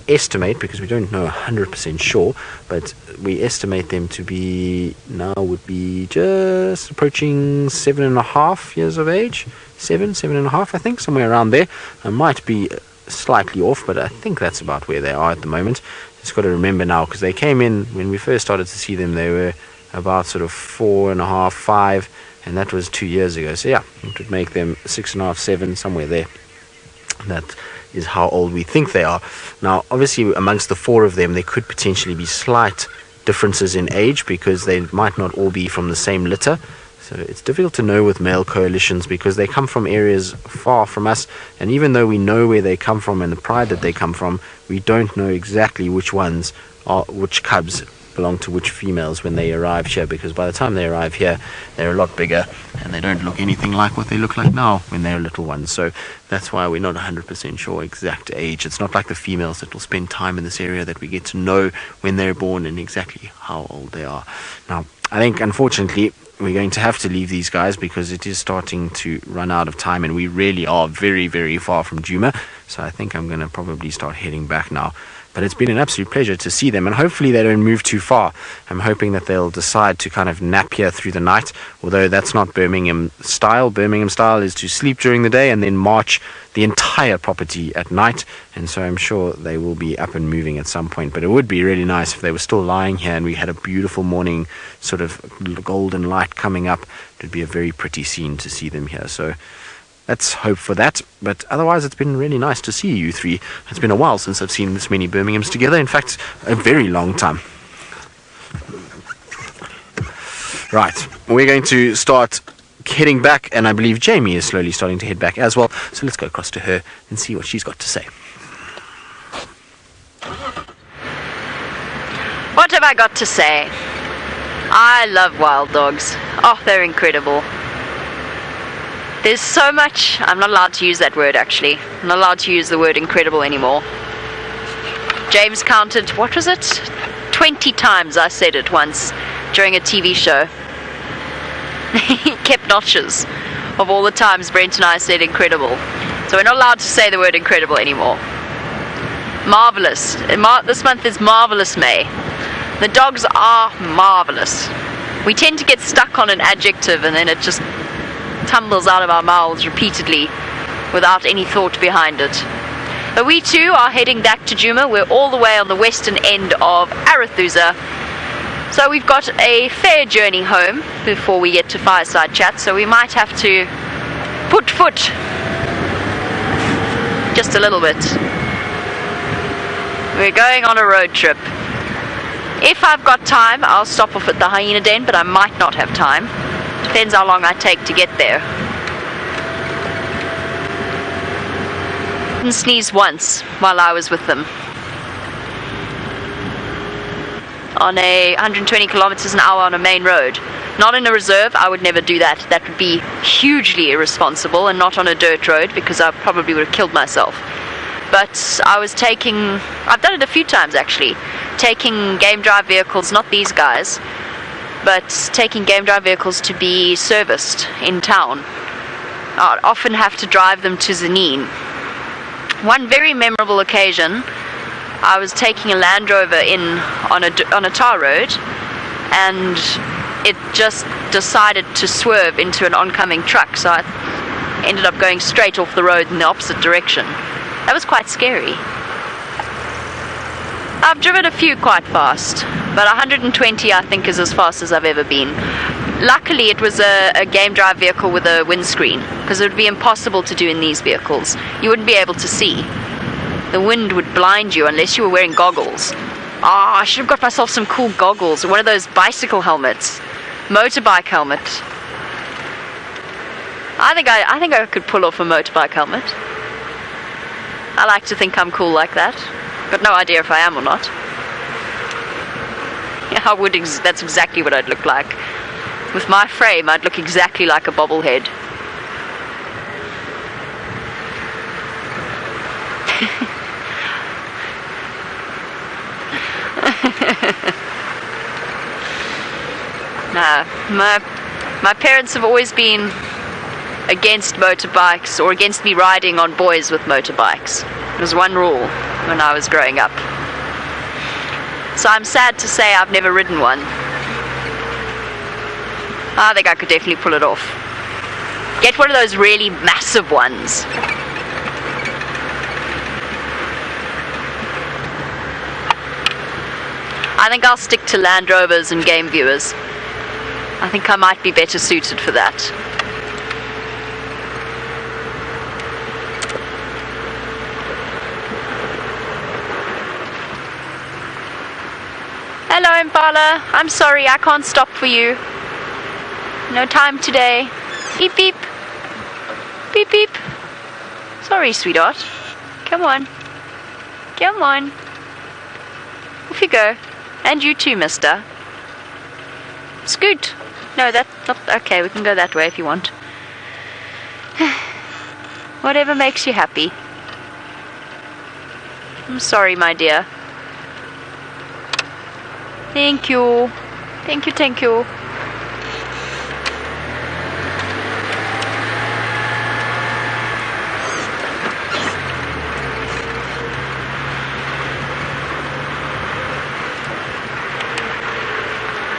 B: estimate, because we don't know 100% sure, but we estimate them to be, now would be just approaching 7.5 years of age. 7.5, I think, somewhere around there. I might be slightly off, but I think that's about where they are at the moment. Just got to remember now, because they came in, when we first started to see them, they were about sort of 4.5, 5, and that was 2 years ago. So yeah, it would make them 6.5, 7, somewhere there. That is how old we think they are. Now, obviously, amongst the 4 of them, there could potentially be slight differences in age because they might not all be from the same litter. So it's difficult to know with male coalitions because they come from areas far from us, and even though we know where they come from and the pride that they come from, we don't know exactly which cubs belong to which females when they arrive here, because by the time they arrive here they're a lot bigger and they don't look anything like what they look like now when they're little ones. So that's why we're not 100% sure exact age. It's not like the females that will spend time in this area that we get to know when they're born and exactly how old they are. Now, I think unfortunately we're going to have to leave these guys because it is starting to run out of time and we really are very, very far from Djuma. So I think I'm going to probably start heading back now. But it's been an absolute pleasure to see them, and hopefully they don't move too far. I'm hoping that they'll decide to kind of nap here through the night, although that's not Birmingham style. Birmingham style is to sleep during the day and then march the entire property at night, and so I'm sure they will be up and moving at some point. But it would be really nice if they were still lying here and we had a beautiful morning sort of golden light coming up. It would be a very pretty scene to see them here. So let's hope for that. But otherwise, it's been really nice to see you 3. It's been a while since I've seen this many Birminghams together. In fact, a very long time. Right, we're going to start heading back, and I believe Jamie is slowly starting to head back as well. So let's go across to her and see what she's got to say.
A: What have I got to say? I love wild dogs. Oh, they're incredible. There's so much. I'm not allowed to use that word, actually. I'm not allowed to use the word incredible anymore. James counted, what was it? 20 times I said it once during a TV show. He kept notches of all the times Brent and I said incredible. So we're not allowed to say the word incredible anymore. Marvelous. This month is Marvelous May. The dogs are marvelous. We tend to get stuck on an adjective and then it just tumbles out of our mouths repeatedly without any thought behind it. But we too are heading back to Djuma. We're all the way on the western end of Arathusa. So we've got a fair journey home before we get to Fireside Chat, so we might have to put foot just a little bit. We're going on a road trip. If I've got time, I'll stop off at the hyena den, but I might not have time. Depends how long I take to get there. I didn't sneeze once while I was with them. On a 120 kilometers an hour on a main road. Not in a reserve, I would never do that. That would be hugely irresponsible, and not on a dirt road because I probably would have killed myself. But I was I've done it a few times actually, taking game drive vehicles, not these guys, but taking game drive vehicles to be serviced in town. I'd often have to drive them to Zanin. One very memorable occasion, I was taking a Land Rover in on a tar road, and it just decided to swerve into an oncoming truck, so I ended up going straight off the road in the opposite direction. That was quite scary. I've driven a few quite fast, but 120 I think is as fast as I've ever been. Luckily it was a game drive vehicle with a windscreen, because it would be impossible to do in these vehicles. You wouldn't be able to see. The wind would blind you unless you were wearing goggles. I should have got myself some cool goggles, or one of those bicycle helmets, motorbike helmet. I think I could pull off a motorbike helmet. I like to think I'm cool like that. Got no idea if I am or not. Yeah, that's exactly what I'd look like. With my frame, I'd look exactly like a bobblehead. Nah, my parents have always been against motorbikes, or against me riding on boys with motorbikes. It was one rule when I was growing up. So I'm sad to say I've never ridden one. I think I could definitely pull it off. Get one of those really massive ones. I think I'll stick to Land Rovers and game viewers. I think I might be better suited for that. Hello, Impala. I'm sorry, I can't stop for you. No time today. Beep, beep. Beep, beep. Sorry, sweetheart. Come on. Come on. Off you go. And you too, mister. Scoot. No, that's not... Okay, we can go that way if you want. Whatever makes you happy. I'm sorry, my dear. Thank you. Thank you, thank you.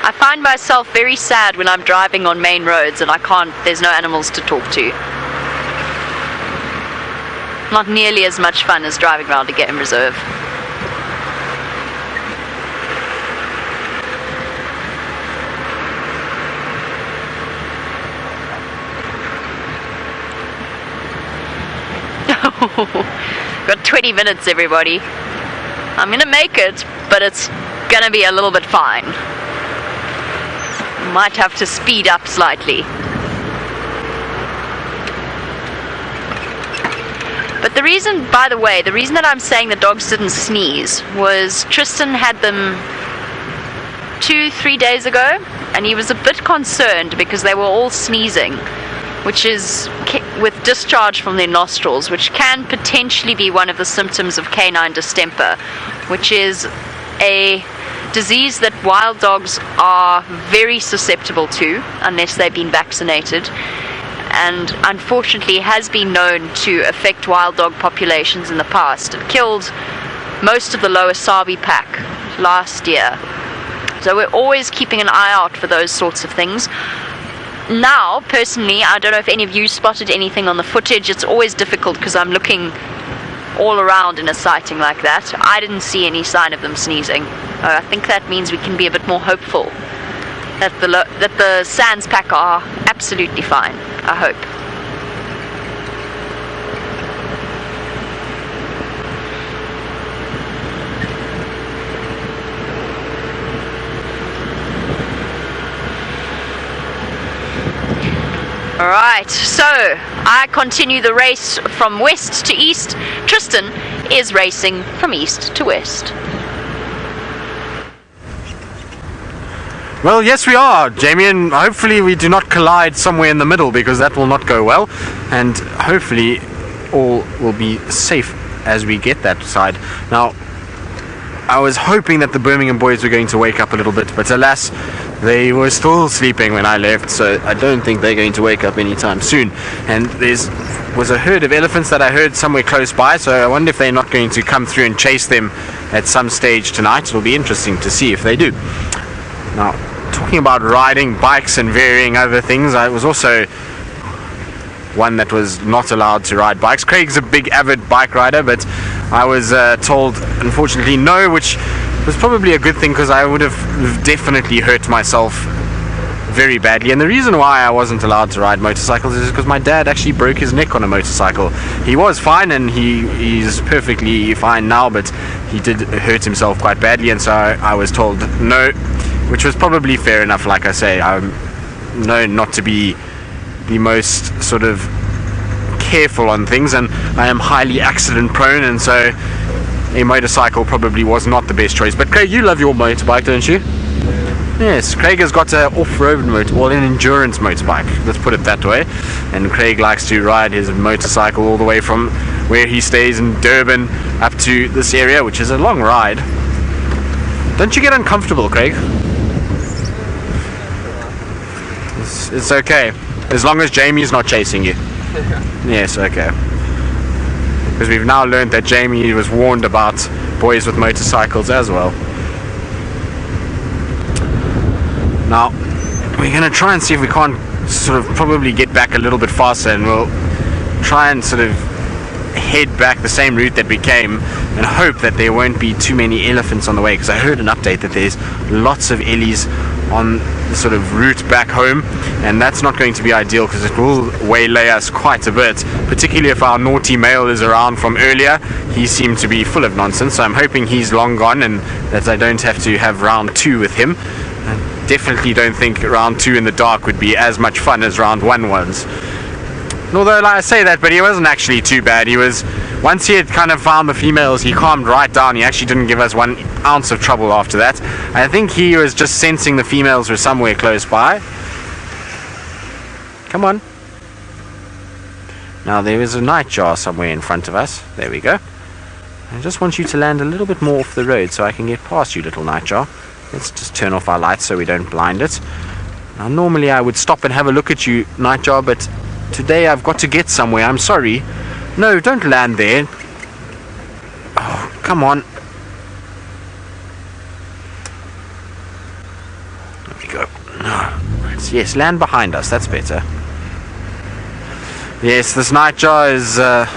A: I find myself very sad when I'm driving on main roads and there's no animals to talk to. Not nearly as much fun as driving around a game reserve. Got 20 minutes, everybody. I'm gonna make it, but it's gonna be a little bit fine. Might have to speed up slightly. But the reason, by the way, the reason that I'm saying the dogs didn't sneeze was Tristan had them 2-3 days ago, and he was a bit concerned because they were all sneezing, which is with discharge from their nostrils, which can potentially be one of the symptoms of canine distemper, which is a disease that wild dogs are very susceptible to unless they've been vaccinated, and unfortunately has been known to affect wild dog populations in the past. It killed most of the Lower Sabi pack last year, so we're always keeping an eye out for those sorts of things. Now, personally, I don't know if any of you spotted anything on the footage. It's always difficult because I'm looking all around in a sighting like that. I didn't see any sign of them sneezing. I think that means we can be a bit more hopeful that the Sands pack are absolutely fine, I hope. Alright, so I continue the race from west to east. Tristan is racing from east to west.
B: Well, yes we are, Jamie, and hopefully we do not collide somewhere in the middle, because that will not go well, and hopefully all will be safe as we get that side. Now, I was hoping that the Birmingham boys were going to wake up a little bit, but alas, they were still sleeping when I left, so I don't think they're going to wake up anytime soon. And there was a herd of elephants that I heard somewhere close by, so I wonder if they're not going to come through and chase them at some stage tonight. It'll be interesting to see if they do. Now, talking about riding bikes and varying other things, I was also one that was not allowed to ride bikes. Craig's a big avid bike rider, but I was told unfortunately no, which was probably a good thing, because I would have definitely hurt myself very badly. And the reason why I wasn't allowed to ride motorcycles is because my dad actually broke his neck on a motorcycle. He was fine, and he's perfectly fine now, but he did hurt himself quite badly, and so I was told no, which was probably fair enough. Like I say, I'm known not to be the most sort of careful on things, and I am highly accident prone, and so a motorcycle probably was not the best choice. But Craig, you love your motorbike, don't you? Yes, Craig has got an off-road an endurance motorbike, let's put it that way, and Craig likes to ride his motorcycle all the way from where he stays in Durban up to this area, which is a long ride. Don't you get uncomfortable, Craig? It's okay, as long as Jamie's not chasing you. Yes, okay. Because we've now learned that Jamie was warned about boys with motorcycles as well. Now, we're going to try and see if we can't sort of probably get back a little bit faster, and we'll try and sort of head back the same route that we came and hope that there won't be too many elephants on the way, because I heard an update that there's lots of ellies on the sort of route back home, and that's not going to be ideal because it will waylay us quite a bit, particularly if our naughty male is around from earlier. He seemed to be full of nonsense, so I'm hoping he's long gone and that I don't have to have round 2 with him. I definitely don't think round 2 in the dark would be as much fun as round 1 was. Although, like I say that, but he wasn't actually too bad. He was, once he had kind of found the females, he calmed right down. He actually didn't give us 1 ounce of trouble after that. I think he was just sensing the females were somewhere close by. Come on. Now there is a nightjar somewhere in front of us. There we go. I just want you to land a little bit more off the road so I can get past you, little nightjar. Let's just turn off our lights so we don't blind it. Now normally I would stop and have a look at you, nightjar, but today I've got to get somewhere. I'm sorry. No, don't land there. Oh, come on. There we go. Right, yes, land behind us. That's better. Yes, this nightjar is a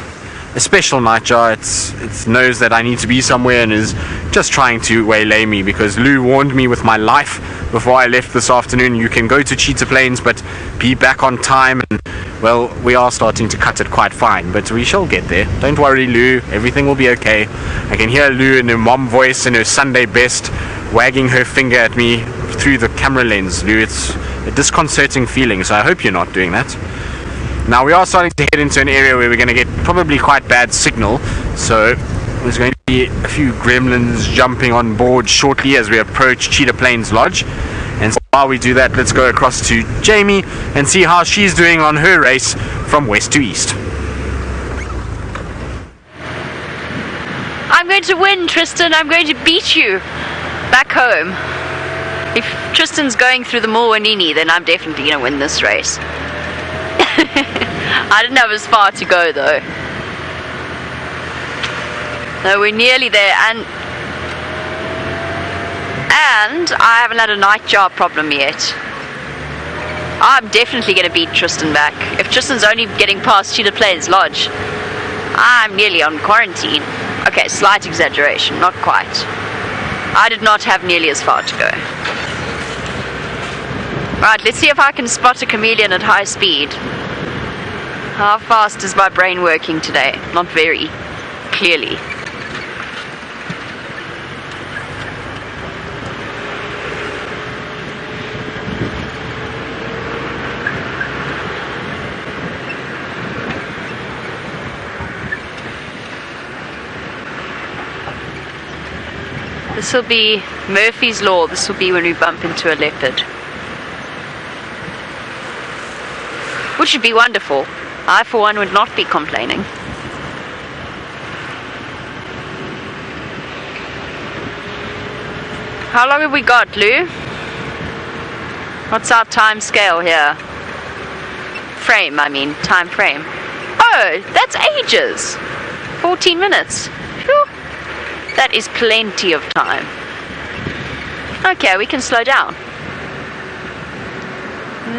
B: special nightjar. It knows that I need to be somewhere and is just trying to waylay me because Lou warned me with my life before I left this afternoon. You can go to Cheetah Plains, but be back on time. And well, we are starting to cut it quite fine, but we shall get there. Don't worry, Lou. Everything will be okay. I can hear Lou in her mom voice in her Sunday best, wagging her finger at me through the camera lens. Lou, it's a disconcerting feeling, so I hope you're not doing that. Now we are starting to head into an area where we're going to get probably quite bad signal, so there's going to be a few gremlins jumping on board shortly as we approach Cheetah Plains Lodge. And so while we do that, let's go across to Jamie and see how she's doing on her race from west to east.
A: I'm going to win, Tristan. I'm going to beat you back home. If Tristan's going through the Mowanini, then I'm definitely going to win this race. I didn't have as far to go though. No, we're nearly there, and I haven't had a nightjar problem yet. I'm definitely going to beat Tristan back. If Tristan's only getting past Cheetah Plains Lodge, I'm nearly on quarantine. Okay, slight exaggeration, not quite. I did not have nearly as far to go. Right, let's see if I can spot a chameleon at high speed. How fast is my brain working today? Not very, clearly. This will be Murphy's Law. This will be when we bump into a leopard. Which would be wonderful. I, for one, would not be complaining. How long have we got, Lou? What's our time scale here? Frame, I mean, time frame. Oh, that's ages. 14 minutes. Whew. That is plenty of time. Okay, we can slow down.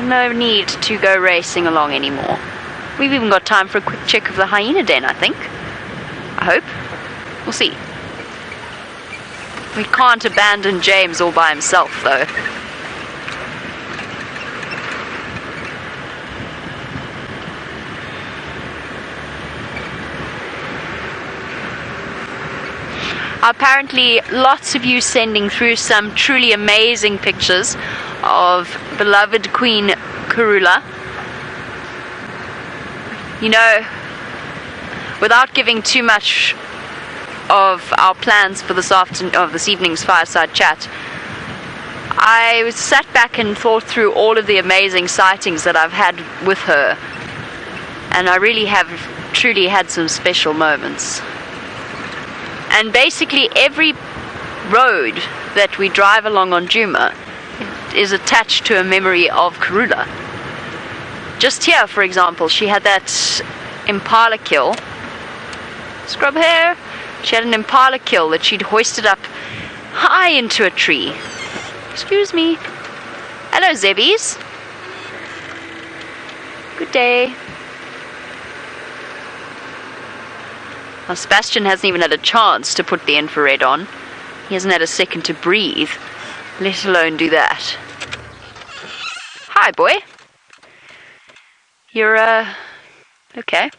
A: No need to go racing along anymore. We've even got time for a quick check of the hyena den, I think. I hope. We'll see. We can't abandon James all by himself, though. Apparently, lots of you sending through some truly amazing pictures of beloved Queen Karula. You know, without giving too much of our plans for this evening's fireside chat, I sat back and thought through all of the amazing sightings that I've had with her, and I really have truly had some special moments. And basically every road that we drive along on Djuma is attached to a memory of Karula. Just here, for example, she had that Impala kill. Scrub hair. She had an Impala kill that she'd hoisted up high into a tree. Excuse me. Hello, Zebbies. Good day. Now, Sebastian hasn't even had a chance to put the infrared on. He hasn't had a second to breathe, let alone do that. Hi, boy. You're, okay.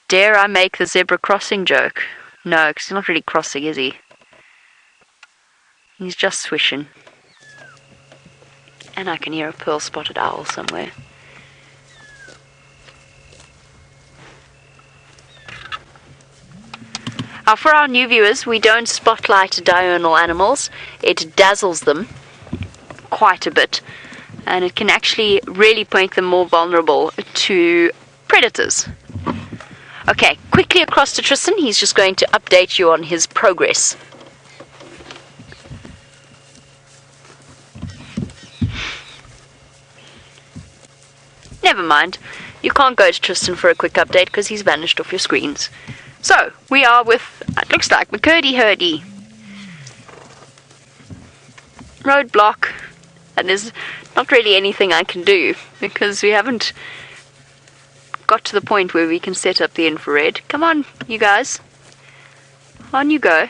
A: Dare I make the zebra crossing joke? No, because he's not really crossing, is he? He's just swishing. And I can hear a pearl-spotted owl somewhere. Now, for our new viewers, we don't spotlight diurnal animals. It dazzles them quite a bit, and it can actually really make them more vulnerable to predators. Okay, quickly across to Tristan. He's just going to update you on his progress. Never mind. You can't go to Tristan for a quick update because he's vanished off your screens. So, we are with, it looks like, McCurdy-Hurdy. Roadblock. And there's not really anything I can do because we haven't got to the point where we can set up the infrared. Come on, you guys. On you go.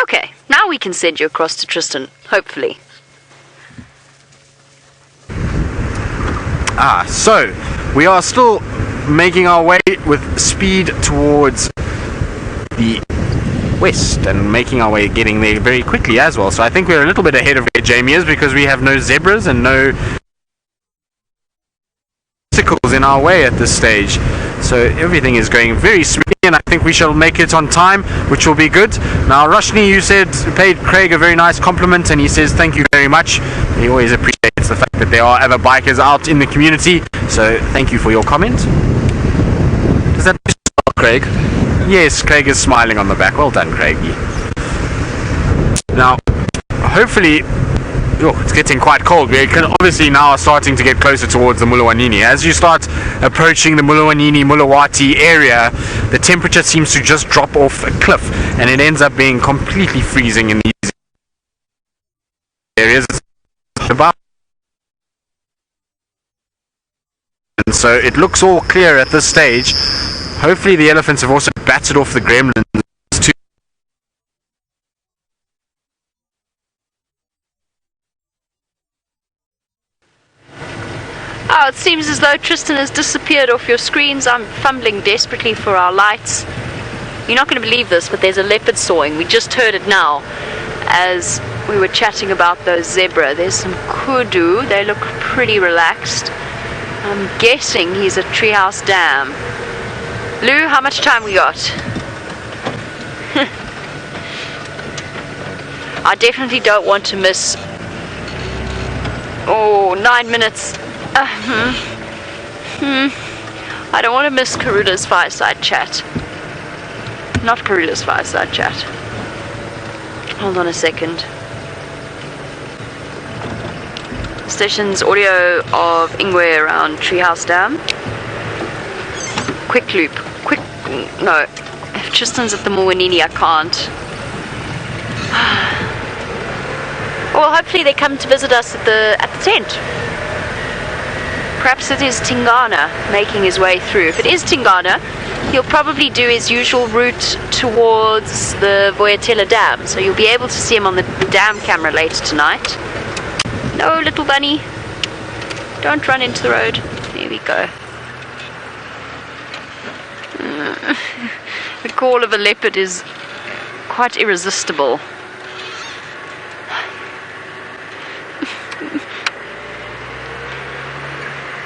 A: Okay, now we can send you across to Tristan, hopefully.
B: So we are still making our way with speed towards the west and making our way getting there very quickly as well. So I think we're a little bit ahead of where Jamie is because we have no zebras and no obstacles in our way at this stage. So everything is going very smoothly and I think we shall make it on time, which will be good. Now Roshni, you paid Craig a very nice compliment and he says thank you very much. He always appreciates the fact that there are other bikers out in the community, so thank you for your comment. Does that Craig? Yes, Craig is smiling on the back. Well done, Craigie. Now, hopefully, it's getting quite cold. We can obviously now are starting to get closer towards the Mulawanini. As you start approaching the Mulawanini-Mulawati area, the temperature seems to just drop off a cliff, and it ends up being completely freezing in these areas. And so it looks all clear at this stage. Hopefully the elephants have also battered off the gremlins too.
A: Oh, it seems as though Tristan has disappeared off your screens. I'm fumbling desperately for our lights. You're not going to believe this, but there's a leopard sawing. We just heard it now as we were chatting about those zebra. There's some kudu. They look pretty relaxed. I'm guessing he's at Treehouse Dam. Lou, how much time we got? I definitely don't want to miss... 9 minutes. I don't want to miss Karula's fireside chat. Not Karula's fireside chat. Hold on a second. Stations audio of Ingwe around Treehouse Dam. Quick loop. No. If Tristan's at the Mulawanini, I can't. Well, hopefully they come to visit us at the tent. Perhaps it is Tingana making his way through. If it is Tingana, he'll probably do his usual route towards the Voyatella Dam. So you'll be able to see him on the dam camera later tonight. No, little bunny. Don't run into the road. There we go. The call of a leopard is quite irresistible.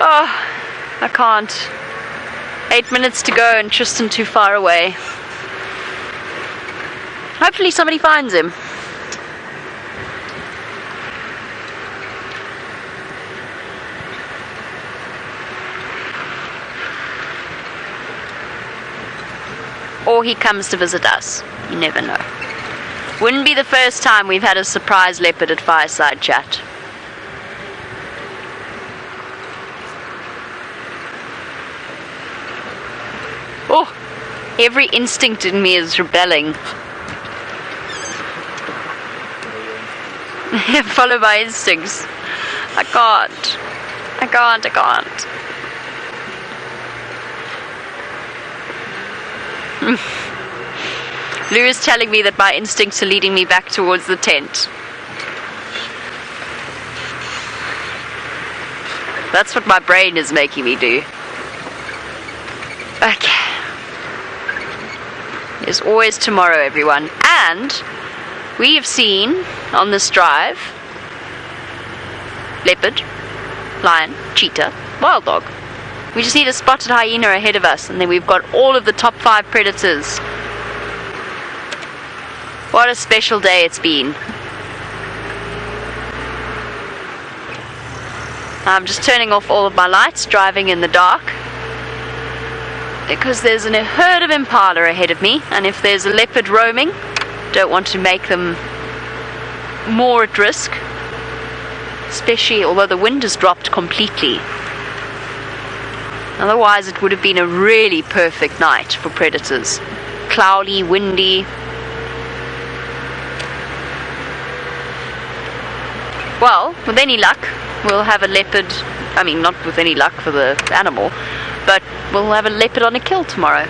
A: Oh, I can't. 8 minutes to go and Tristan too far away. Hopefully somebody finds him. Or he comes to visit us. You never know. Wouldn't be the first time we've had a surprise leopard at Fireside Chat. Oh, every instinct in me is rebelling. Follow my instincts. I can't. Lou is telling me that my instincts are leading me back towards the tent. That's what my brain is making me do. Okay. There's always tomorrow, everyone. And we have seen on this drive leopard, lion, cheetah, wild dog. We just need a spotted hyena ahead of us, and then we've got all of the top 5 predators. What a special day it's been. I'm just turning off all of my lights, driving in the dark, because there's a herd of impala ahead of me, and if there's a leopard roaming, don't want to make them more at risk, especially although the wind has dropped completely. Otherwise it would have been a really perfect night for predators. Cloudy, windy. Well, with any luck, we'll have a leopard, I mean not with any luck for the animal, but we'll have a leopard on a kill tomorrow.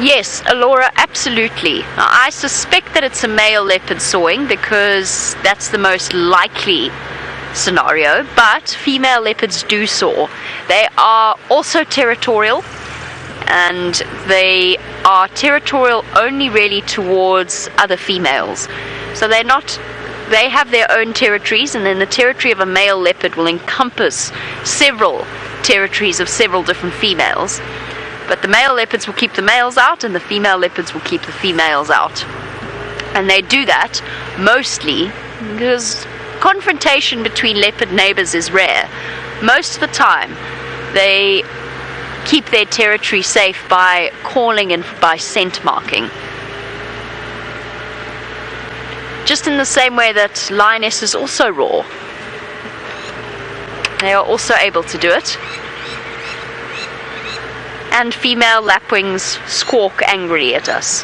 A: Yes, Alora, absolutely. Now, I suspect that it's a male leopard sawing because that's the most likely scenario, but female leopards do soar. They are also territorial, and they are territorial only really towards other females. So they have their own territories, and then the territory of a male leopard will encompass several territories of several different females. But the male leopards will keep the males out, and the female leopards will keep the females out. And they do that mostly because confrontation between leopard neighbors is rare. Most of the time, they keep their territory safe by calling and by scent marking. Just in the same way that lionesses also roar. They are also able to do it. And female lapwings squawk angrily at us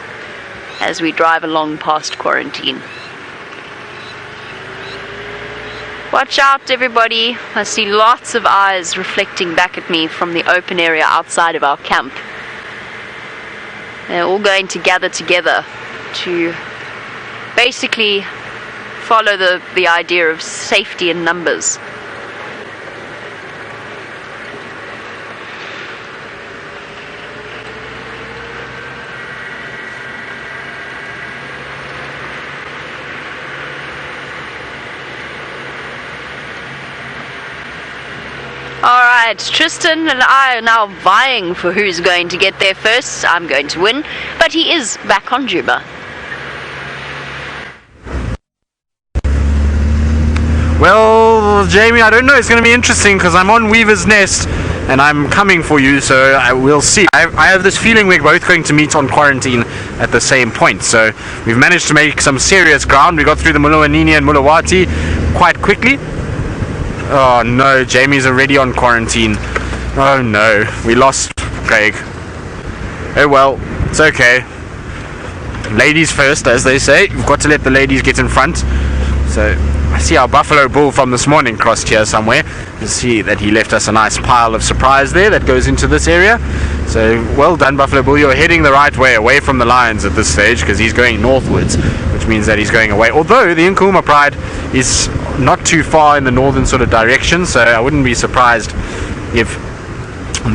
A: as we drive along past quarantine. Watch out, everybody. I see lots of eyes reflecting back at me from the open area outside of our camp. They're all going to gather together to basically follow the idea of safety in numbers. Alright, Tristan and I are now vying for who's going to get there first. I'm going to win, but he is back on Djuma.
B: Well, Jamie, I don't know. It's going to be interesting because I'm on Weaver's Nest and I'm coming for you, so I will see. I have this feeling we're both going to meet on quarantine at the same point. So we've managed to make some serious ground. We got through the Mulawanini and Mulawati quite quickly. Oh no, Jamie's already on quarantine. Oh no, we lost Craig. Oh well, it's okay. Ladies first, as they say. We've got to let the ladies get in front. So I see our buffalo bull from this morning crossed here somewhere. You see that he left us a nice pile of surprise there that goes into this area. So well done, buffalo bull. You're heading the right way, away from the lions at this stage, because he's going northwards, which means that he's going away. Although the Nkuhuma Pride is not too far in the northern sort of direction, so I wouldn't be surprised if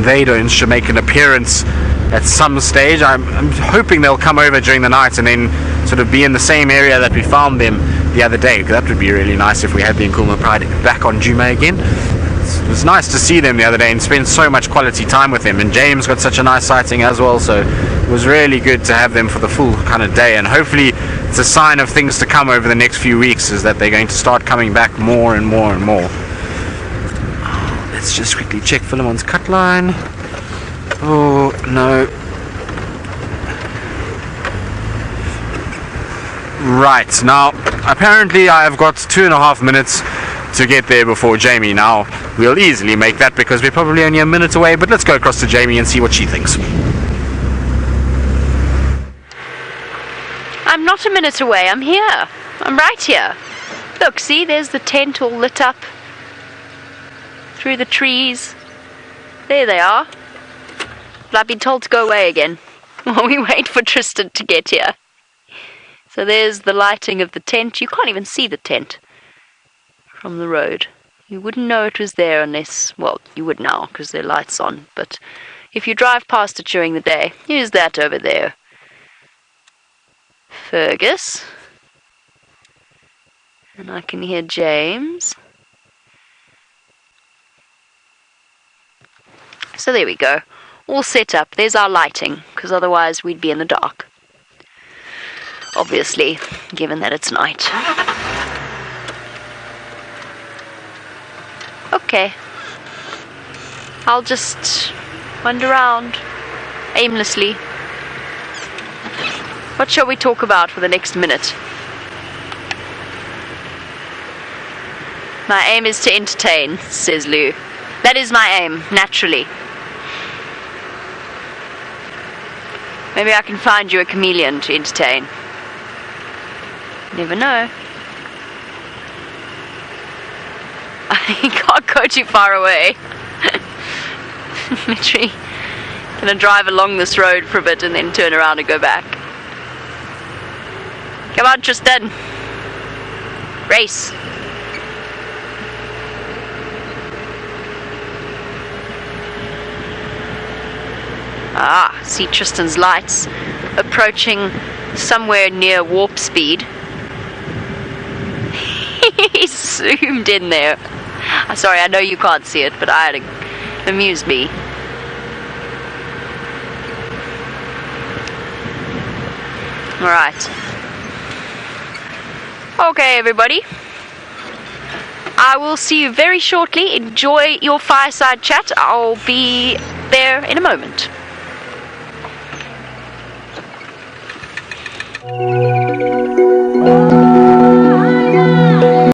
B: they should make an appearance at some stage. I'm hoping they'll come over during the night and then sort of be in the same area that we found them the other day. That would be really nice if we had the Nkuhuma Pride back on Djuma again. It was nice to see them the other day and spend so much quality time with them, and James got such a nice sighting as well, so it was really good to have them for the full kind of day. And hopefully it's a sign of things to come over the next few weeks, is that they're going to start coming back more and more and more. Let's just quickly check Philemon's cut line. Oh no. Right, now apparently I have got 2.5 minutes to get there before Jamie. Now we'll easily make that because we're probably only a minute away, but let's go across to Jamie and see what she thinks.
A: I'm not a minute away, I'm here. I'm right here. Look, see, there's the tent all lit up through the trees. There they are. But I've been told to go away again while we wait for Tristan to get here. So there's the lighting of the tent. You can't even see the tent from the road. You wouldn't know it was there unless, well, you would now because there are lights on. But if you drive past it during the day, here's that over there. Fergus. And I can hear James. So there we go. All set up. There's our lighting, because otherwise we'd be in the dark. Obviously, given that it's night. Okay. I'll just wander around aimlessly. What shall we talk about for the next minute? My aim is to entertain, says Lou. That is my aim, naturally. Maybe I can find you a chameleon to entertain. Never know. I can't go too far away. Literally gonna drive along this road for a bit and then turn around and go back. Come on, Tristan. Race. Ah, see Tristan's lights approaching somewhere near warp speed. He's zoomed in there. Sorry, I know you can't see it, but it amused me. Alright. Okay, everybody. I will see you very shortly. Enjoy your fireside chat. I'll be there in a moment.